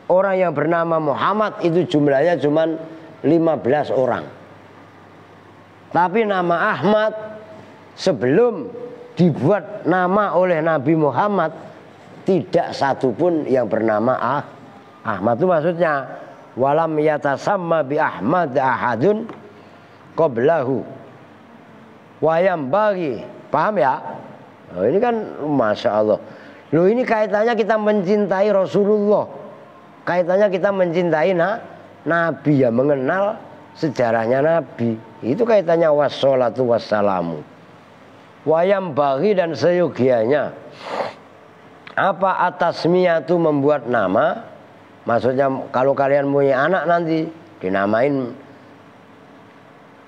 orang yang bernama Muhammad itu jumlahnya cuma 15 orang. Tapi nama Ahmad sebelum dibuat nama oleh Nabi Muhammad, tidak satu pun yang bernama Ahmad. Itu maksudnya walam yatasamma bi Ahmad ahadun qablahu wayam bagi. Paham ya? Oh, ini kan Masya Allah. Loh, ini kaitannya kita mencintai Rasulullah, kaitannya kita mencintai Nabi ya, mengenal sejarahnya Nabi. Itu kaitannya wassalatu wassalamu. Wayam bagi, dan seyogianya. Apa atasmiyatu, membuat nama? Maksudnya kalau kalian punya anak nanti dinamain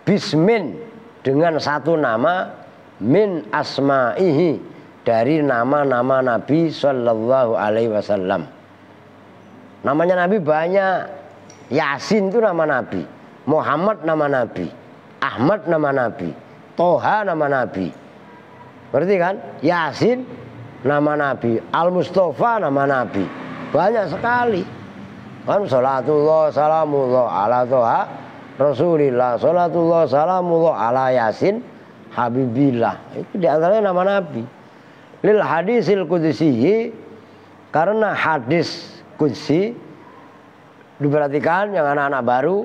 bismin, dengan satu nama, min asma'ihi, dari nama-nama Nabi sallallahu alaihi wasallam. Namanya Nabi banyak. Yasin itu nama Nabi, Muhammad nama Nabi, Ahmad nama Nabi, Toha nama Nabi. Berarti kan? Yasin nama Nabi, Al-Mustafa nama Nabi. Banyak sekali. Kan salatullah salamullah ala Toha Rasulillah, salatullah salamullah ala Yasin Habibillah. Itu diantaranya nama Nabi. Lil hadisil qudsi, karena hadis qudsi, diperhatikan yang anak-anak baru,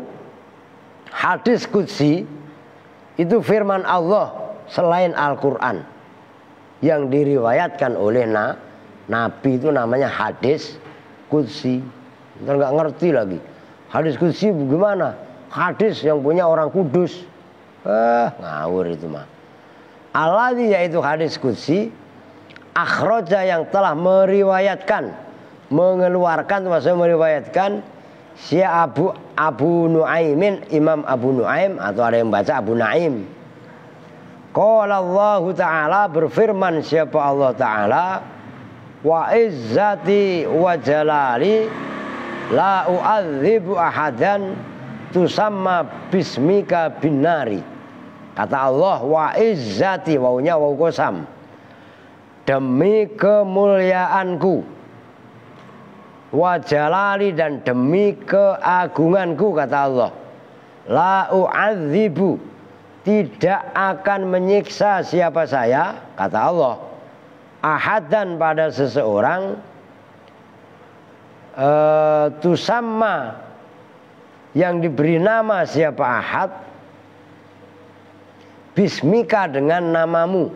hadis qudsi itu firman Allah selain Al-Quran yang diriwayatkan oleh Nabi, itu namanya hadis qudsi. Kita nggak ngerti lagi hadis qudsi bagaimana? Hadis yang punya orang kudus. Ngawur itu mah. Alladzi, yaitu hadis qudsi, akhraja, yang telah meriwayatkan, mengeluarkan, maksudnya meriwayatkan, si Abu Nuaimin, Imam Abu Nuaim, atau ada yang baca Abu Naim. Qala Allah Ta'ala, berfirman siapa Allah Ta'ala, wa izzati wa jalali la u'adzibu ahadan tusamma bismika binari. Kata Allah, wa izzati, wawunya waw qasam, demi kemuliaanku, wa jalali, dan demi keagunganku, kata Allah, la u'adzibu, tidak akan menyiksa siapa saya, kata Allah, ahadan, pada seseorang, tusamma, yang diberi nama siapa ahad, bismika dengan namamu,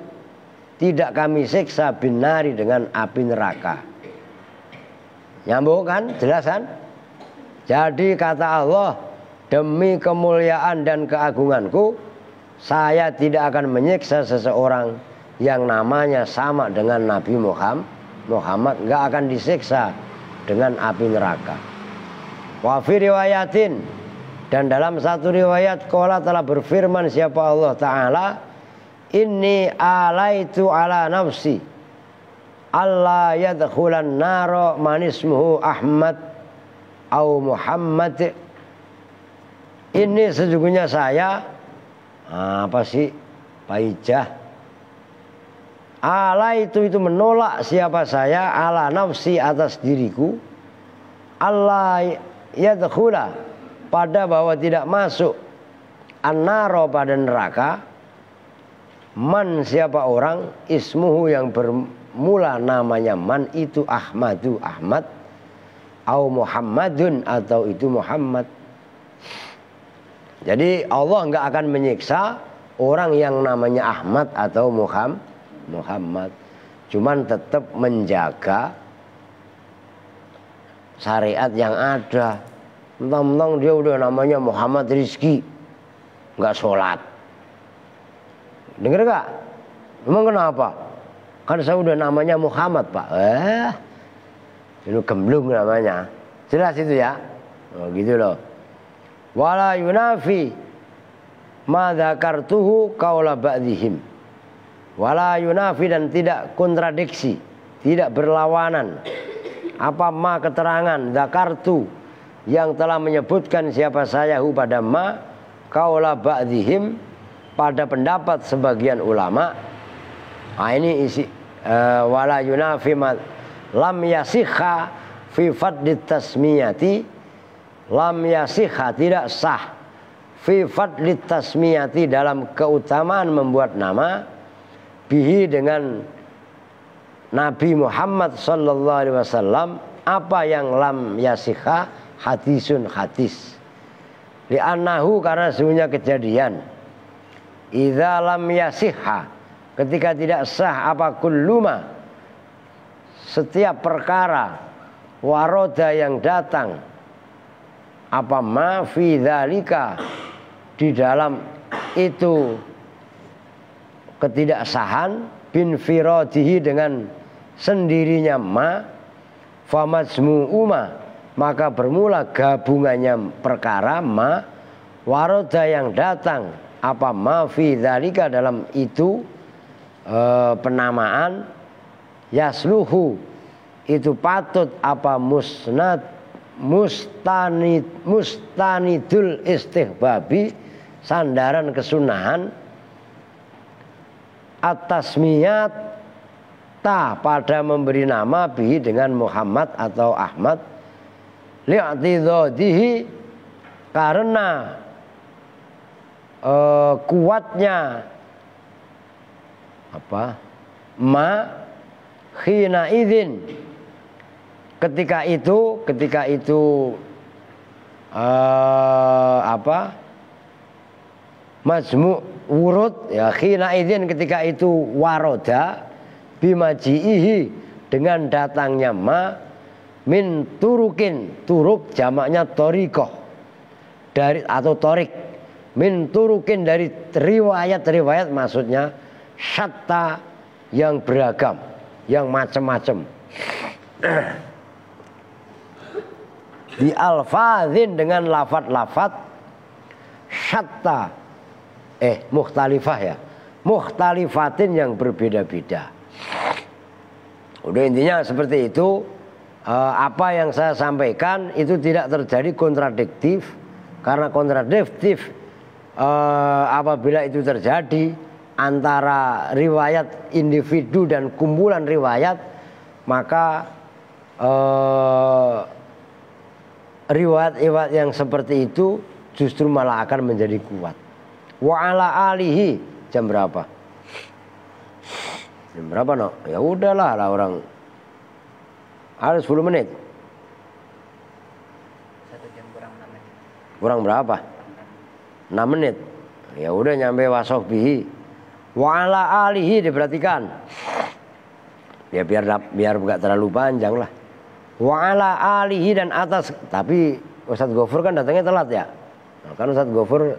tidak kami siksa binari dengan api neraka. Nyambung kan? Jelas kan? Jadi kata Allah, demi kemuliaan dan keagunganku, saya tidak akan menyiksa seseorang yang namanya sama dengan Nabi Muhammad, nggak akan disiksa dengan api neraka. Wa fi riwayatin, dan dalam satu riwayat qala telah berfirman siapa Allah Ta'ala, inni alaitu ala nafsi alla yadkhulan naro manismuhu Ahmad au Muhammad. Ini sesungguhnya saya, apa sih Pak Ijah, ala itu menolak siapa saya, ala nafsi atas diriku, Allah yadkhula pada bahwa tidak masuk, annaro pada neraka, man siapa orang, ismuhu yang bermula namanya man itu Ahmadu Ahmad, au Muhammadun atau itu Muhammad. Jadi Allah nggak akan menyiksa orang yang namanya Ahmad atau Muhammad, cuman tetap menjaga syariat yang ada. Mentang-mentang dia udah namanya Muhammad Rizki, nggak sholat. Dengar gak? Emang kenapa? Kan saya udah namanya Muhammad Pak. Itu gemblung namanya. Jelas itu ya. Oh, gitu loh. Wala yunafi ma dzakartuhu qaula ba'dihim. Wala yunafi, dan tidak kontradiksi, tidak berlawanan apa ma keterangan dzakartu yang telah menyebutkan siapa saya hu pada ma qaula ba'dihim pada pendapat sebagian ulama. Nah, ini isi wala yunafi ma lam yasikha fi fadli tasmiyati, lam yasikha tidak sah, fi fadli tasmiyati dalam keutamaan membuat nama, bihi dengan Nabi Muhammad sallallahu alaihi wasallam, apa yang lam yasikha, hadisun hadis, li'annahu karena sesungguhnya kejadian, idza lam yasikha ketika tidak sah apa kulluma setiap perkara, waroda yang datang, apa ma fi dzalika di dalam itu ketidaksahan, bin firadihi dengan sendirinya ma, famajmu'u ma maka bermula gabungannya perkara ma, waroda yang datang apa ma fi dzalika dalam itu penamaan, yasluhu itu patut apa mustanidul istihbabi sandaran kesunahan, atasmiyat ta pada memberi nama bihi dengan Muhammad atau Ahmad, li'tidadihi karena kuatnya apa ma khina idzin ketika itu apa majmu' wurud ya, khina idzin ketika itu waroda bimaji'ihi dengan datangnya ma, min turukin, turuk jamaknya torikoh dari atau torik, min turukin dari riwayat maksudnya syatta yang beragam, yang macam-macam, di alfazin dengan lafat-lafat syatta mukhtalifah ya, mukhtalifatin yang berbeda-beda. Udah intinya seperti itu. Apa yang saya sampaikan itu tidak terjadi kontradiktif, karena kontradiktif apabila itu terjadi antara riwayat individu dan kumpulan riwayat, maka riwayat-riwayat yang seperti itu justru malah akan menjadi kuat. Wa ala alihi, jam berapa? Jam berapa no? Ya udahlah lah orang. Harus 10 menit. 1 jam kurang 6 menit. Kurang berapa? 6 menit. Ya udah nyampe wasohbihi. Wa ala alihi diperhatikan. Ya biar enggak terlalu panjang lah. Wa ala alihi dan atas. Tapi Ustadz Gofur kan datangnya telat ya. Nah, kan Ustadz Gofur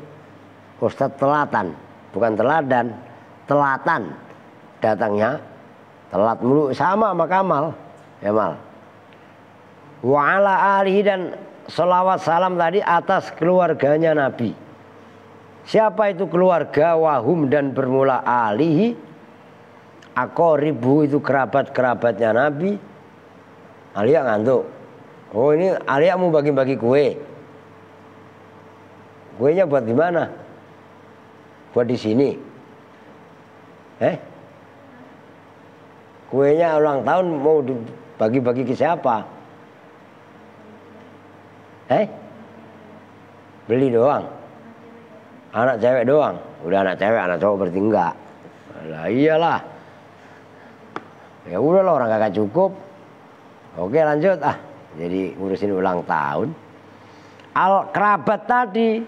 Ustadz telatan, bukan teladan, telatan. Datangnya telat mulu sama Kamal. Ya Mal. Wa ala alihi dan selawat salam tadi atas keluarganya Nabi. Siapa itu keluarga? Wahum dan bermula alihi. Aqoribu itu kerabat-kerabatnya Nabi. Alia ngantuk. Oh ini Alia mau bagi-bagi kue. Kuenya buat di mana? Buat di sini. Kuenya ulang tahun mau dibagi-bagi ke siapa? Beli doang. Anak cewek doang. Udah anak cewek, anak cowok berarti enggak. Lah iyalah. Ya udah lah orang kakak cukup. Oke lanjut Jadi ngurusin ulang tahun. Al kerabat tadi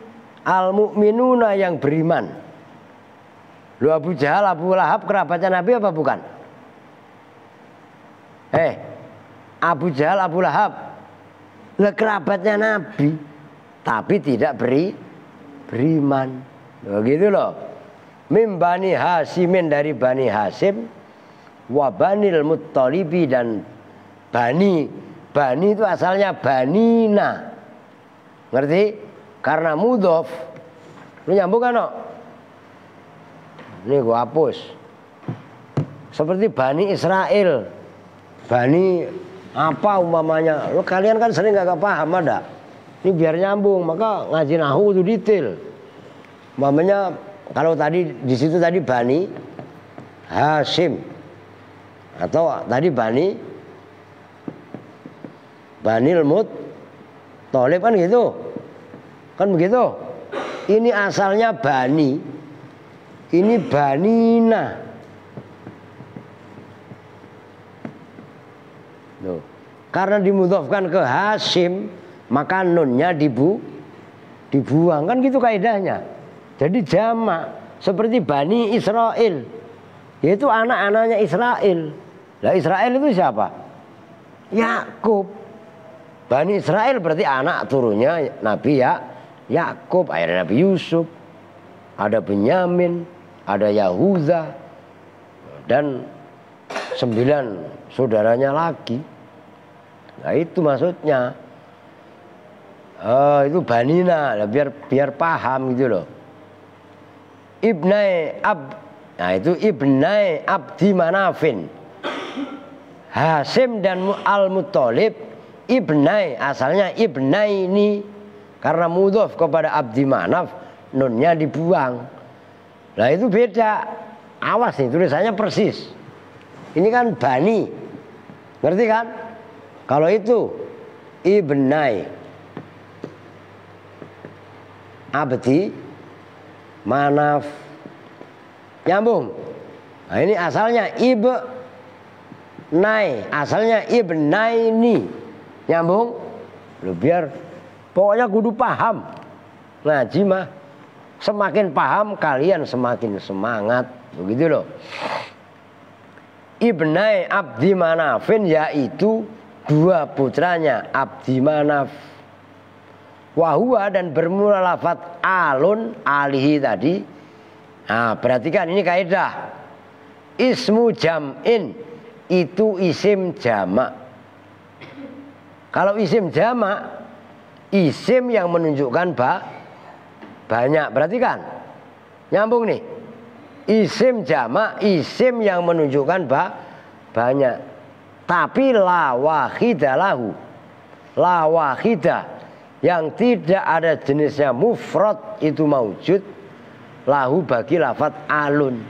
al mukminuna yang beriman. Lu Abu Jahal, Abu Lahab kerabatnya Nabi apa bukan? Abu Jahal, Abu Lahab lah kerabatnya Nabi, tapi tidak beriman. Begitu loh. Mim Bani Hasimin dari Bani Hasim, wa Banil Muttalibi dan Bani itu asalnya Banina. Ngerti? Karena mudhof. Lu nyambung kan no? Ini gua hapus. Seperti Bani Israel. Bani apa umpamanya? Lo kalian kan sering gak paham ada. Ini biar nyambung, maka ngaji nahu itu detail. Umpamanya kalau tadi di situ tadi Bani Hashim atau tadi Banil Muttalib kan gitu. Kan begitu. Ini asalnya Bani. Ini Banina. Tuh. Karena dimudhofkan ke Hashim, maka nunnya dibuang. Kan gitu kaidahnya. Jadi jamak seperti Bani Israel. Yaitu anak-anaknya Israel. Lah Israel itu siapa? Yakub. Bani Israel berarti anak turunnya Nabi Yakub, akhirnya Nabi Yusuf. Ada Benyamin, ada Yahuda dan 9 saudaranya lagi. Nah itu maksudnya. Itu Banina, biar paham gitu loh. Nah itu Ibnai Abdi Manafin. Hasim dan Al-Muttalib Ibnai, asalnya Ibnai ini karena mudhof kepada Abdi Manaf, nunnya dibuang. Nah itu beda. Awas nih tulisannya persis. Ini kan Bani. Ngerti kan? Kalau itu Ibnai Abdi Manaf. Nyambung. Nah ini asalnya Ibnai, asalnya Ibnaini. Nyambung? Lu biar pokoknya kudu paham. Ngaji mah semakin paham kalian semakin semangat. Begitu loh. Ibnai Abdi Manafin yaitu 2 putranya Abdi Manaf. Wahua dan bermula lafaz alun alihi tadi. Nah perhatikan ini kaidah. Ismu jam'in itu isim jamak. Kalau isim jamak, isim yang menunjukkan banyak. Perhatikan. Nyambung nih. Isim jamak, isim yang menunjukkan banyak. Tapi la wahidah lahu. La wahidah yang tidak ada jenisnya mufrad itu maujud lahu bagi lafaz alun.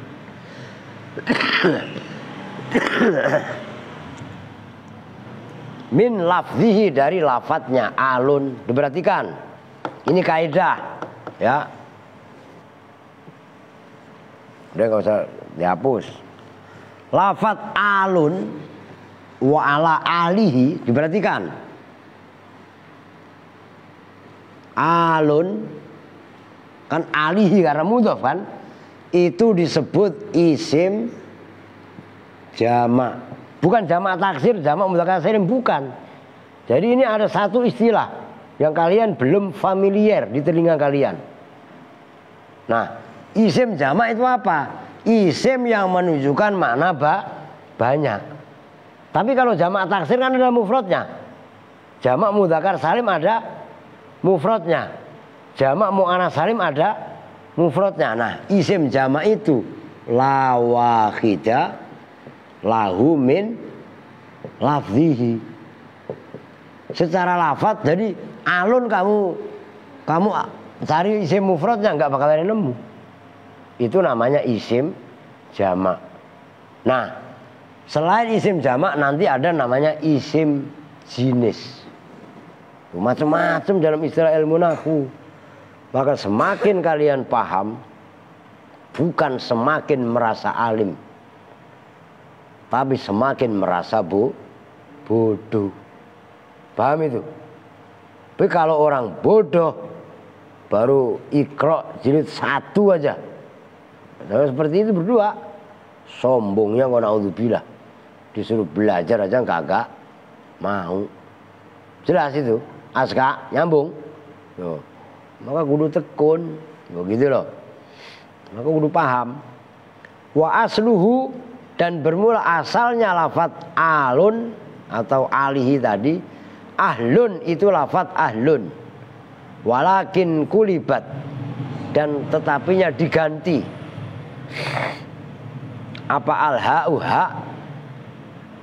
Min lafzihi dari lafadznya alun. Diperhatikan. Ini kaidah ya. Udah gak usah dihapus. Lafadz alun wa ala alihi. Diperhatikan. alun kan alihi karena mudhof kan, itu disebut isim jamak. Bukan jamak taksir, jamak mudzakkar salim, bukan. Jadi ini ada satu istilah yang kalian belum familiar di telinga kalian. Nah, isim jamak itu apa? Isim yang menunjukkan makna banyak. Tapi kalau jamak taksir kan ada mufradnya. Jamak mudzakkar salim ada mufradnya. Jamak muannats salim ada mufradnya. Nah, isim jamak itu la wahida lahu min lafzihi. Secara lafaz, jadi alun kamu cari isim mufradnya nggak bakal nemu. Itu namanya isim jamak. Nah, selain isim jamak nanti ada namanya isim jinis. Macam-macam dalam istilah ilmu nahwu. Maka semakin kalian paham, bukan semakin merasa alim, tapi semakin merasa bodoh. Paham itu? Tapi kalau orang bodoh baru Iqra jilid 1 aja, nah, seperti itu berdua, sombongnya kok naudzubillah, disuruh belajar aja kagak mau. Jelas itu, Aska nyambung. Tuh. Maka kudu tekun, begitu loh. Maka kudu paham. Wa asluhu, dan bermula asalnya lafadz alun atau alihi tadi, ahlun itu lafadz ahlun. Walakin kulibat, dan tetapinya diganti. Apa al-ha'u ha?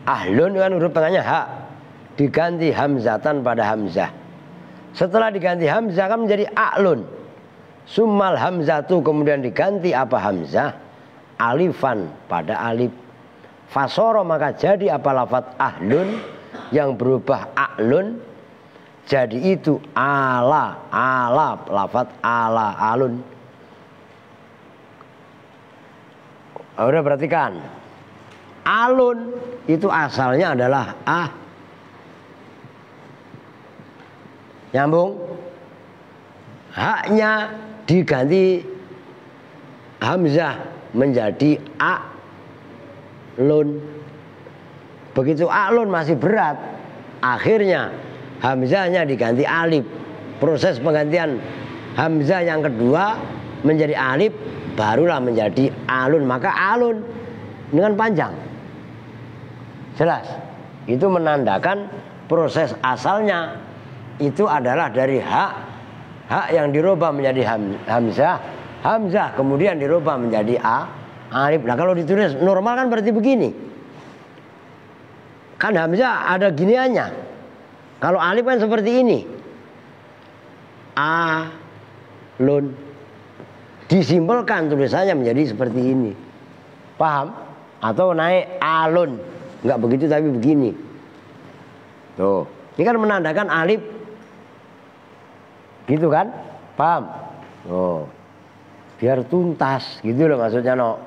Ahlun kan huruf tengahnya ha, diganti hamzatan pada hamzah. Setelah diganti hamzah kan menjadi a'lun. Summal hamzatu, kemudian diganti apa hamzah? Alifan pada alif. Fasoro, maka jadi apa lafadz ahlun yang berubah a'lun, jadi itu ala lafadz ala alun. Udah perhatikan, alun itu asalnya adalah nyambung, haknya diganti hamzah menjadi a'lun. Begitu a'lun masih berat, akhirnya hamzahnya diganti alif. Proses penggantian hamzah yang kedua menjadi alif, barulah menjadi alun. Maka alun dengan panjang. Jelas. Itu menandakan proses asalnya itu adalah dari hak yang dirubah menjadi hamzah kemudian dirubah menjadi alif. Nah, kalau ditulis normal kan berarti begini. Kan hamzah ada giniannya. Kalau alif kan seperti ini. Alun. Disimpelkan tulisannya menjadi seperti ini. Paham? Atau naik alun. Enggak begitu tapi begini. Tuh. Ini kan menandakan alif. Gitu kan? Paham? Oh. Biar tuntas gitu loh maksudnya no.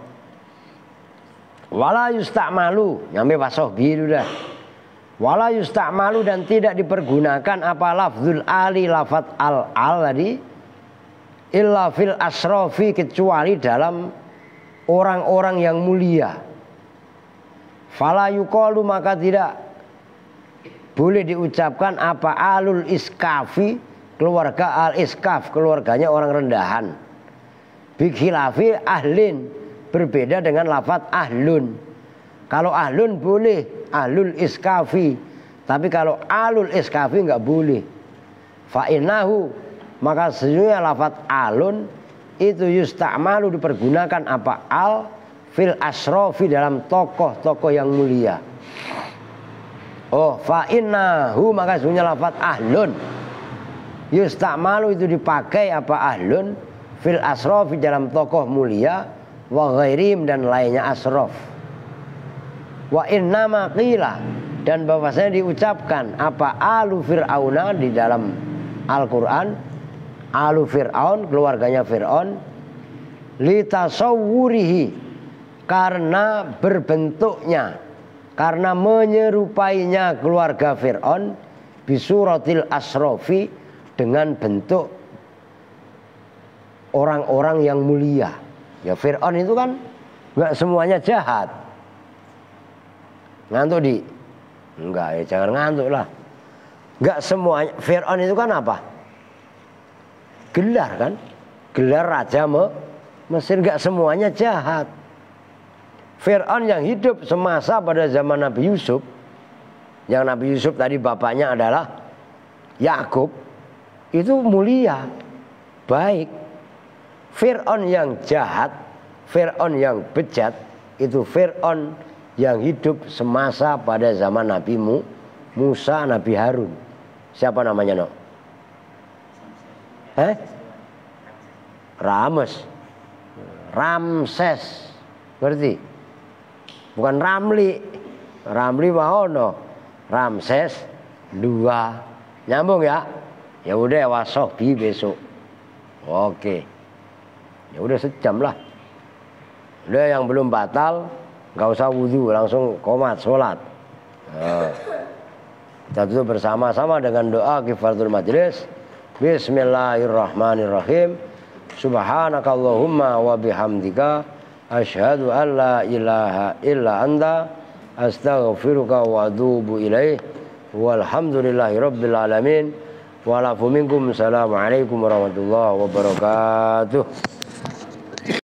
Wala yusta'malu, nyampe pasoh biru dah. Wala yusta'malu, dan tidak dipergunakan apa lafzul ali, lafadz al tadi, illa fil asrofi, kecuali dalam orang-orang yang mulia. Fala yuqalu, maka tidak boleh diucapkan apa alul iskafi, keluarga al-iskaf, keluarganya orang rendahan. Bikhilafi ahlin, berbeda dengan lafadz ahlun. Kalau ahlun boleh, ahlul iskafi. Tapi kalau alul iskafi enggak boleh. Fa'innahu, maka sesungguhnya lafadz alun itu yusta'malu, dipergunakan apa al fil asrofi, dalam tokoh-tokoh yang mulia. Oh, fa'innahu, maka sesungguhnya lafadz ahlun yusta'malu itu dipakai apa ahlun fil asrofi, dalam tokoh mulia, wa ghairim, dan lainnya asrof. Wa innama qila, dan bahwasanya diucapkan apa alu fir'auna di dalam Al-Quran, alu fir'aun, keluarganya Fir'aun, litasawwurihi, karena berbentuknya, karena menyerupainya keluarga Fir'aun, bisuratil asrofi, dengan bentuk orang-orang yang mulia. Ya Fir'aun itu kan nggak semuanya jahat. Ngantuk di? Enggak ya, jangan ngantuk lah. Nggak semuanya. Fir'aun itu kan apa? Gelar kan? Gelar raja Mesir, nggak semuanya jahat. Fir'aun yang hidup semasa pada zaman Nabi Yusuf, yang Nabi Yusuf tadi bapaknya adalah Yakub, itu mulia, baik. Fir'aun yang jahat, Fir'aun yang bejat, itu Fir'aun yang hidup semasa pada zaman Nabi Musa, Nabi Harun. Siapa namanya, no? Ramses, ngerti? Bukan Ramli. Ramli mahono. Ramses 2. Nyambung ya? Ya udah wasobi besok. Oke. Ya udah sejam lah. Udah yang belum batal nggak usah wudhu, langsung qomat sholat. Nah, kita tutup bersama-sama dengan doa kifaratul majlis. Bismillahirrahmanirrahim. Subhanakallahumma wa bihamdika asyhadu an la ilaha illa anta astaghfiruka wa atubu ilaih. Walhamdulillahi rabbil alamin. Wa lafu minkum. Assalamualaikum warahmatullahi wabarakatuh.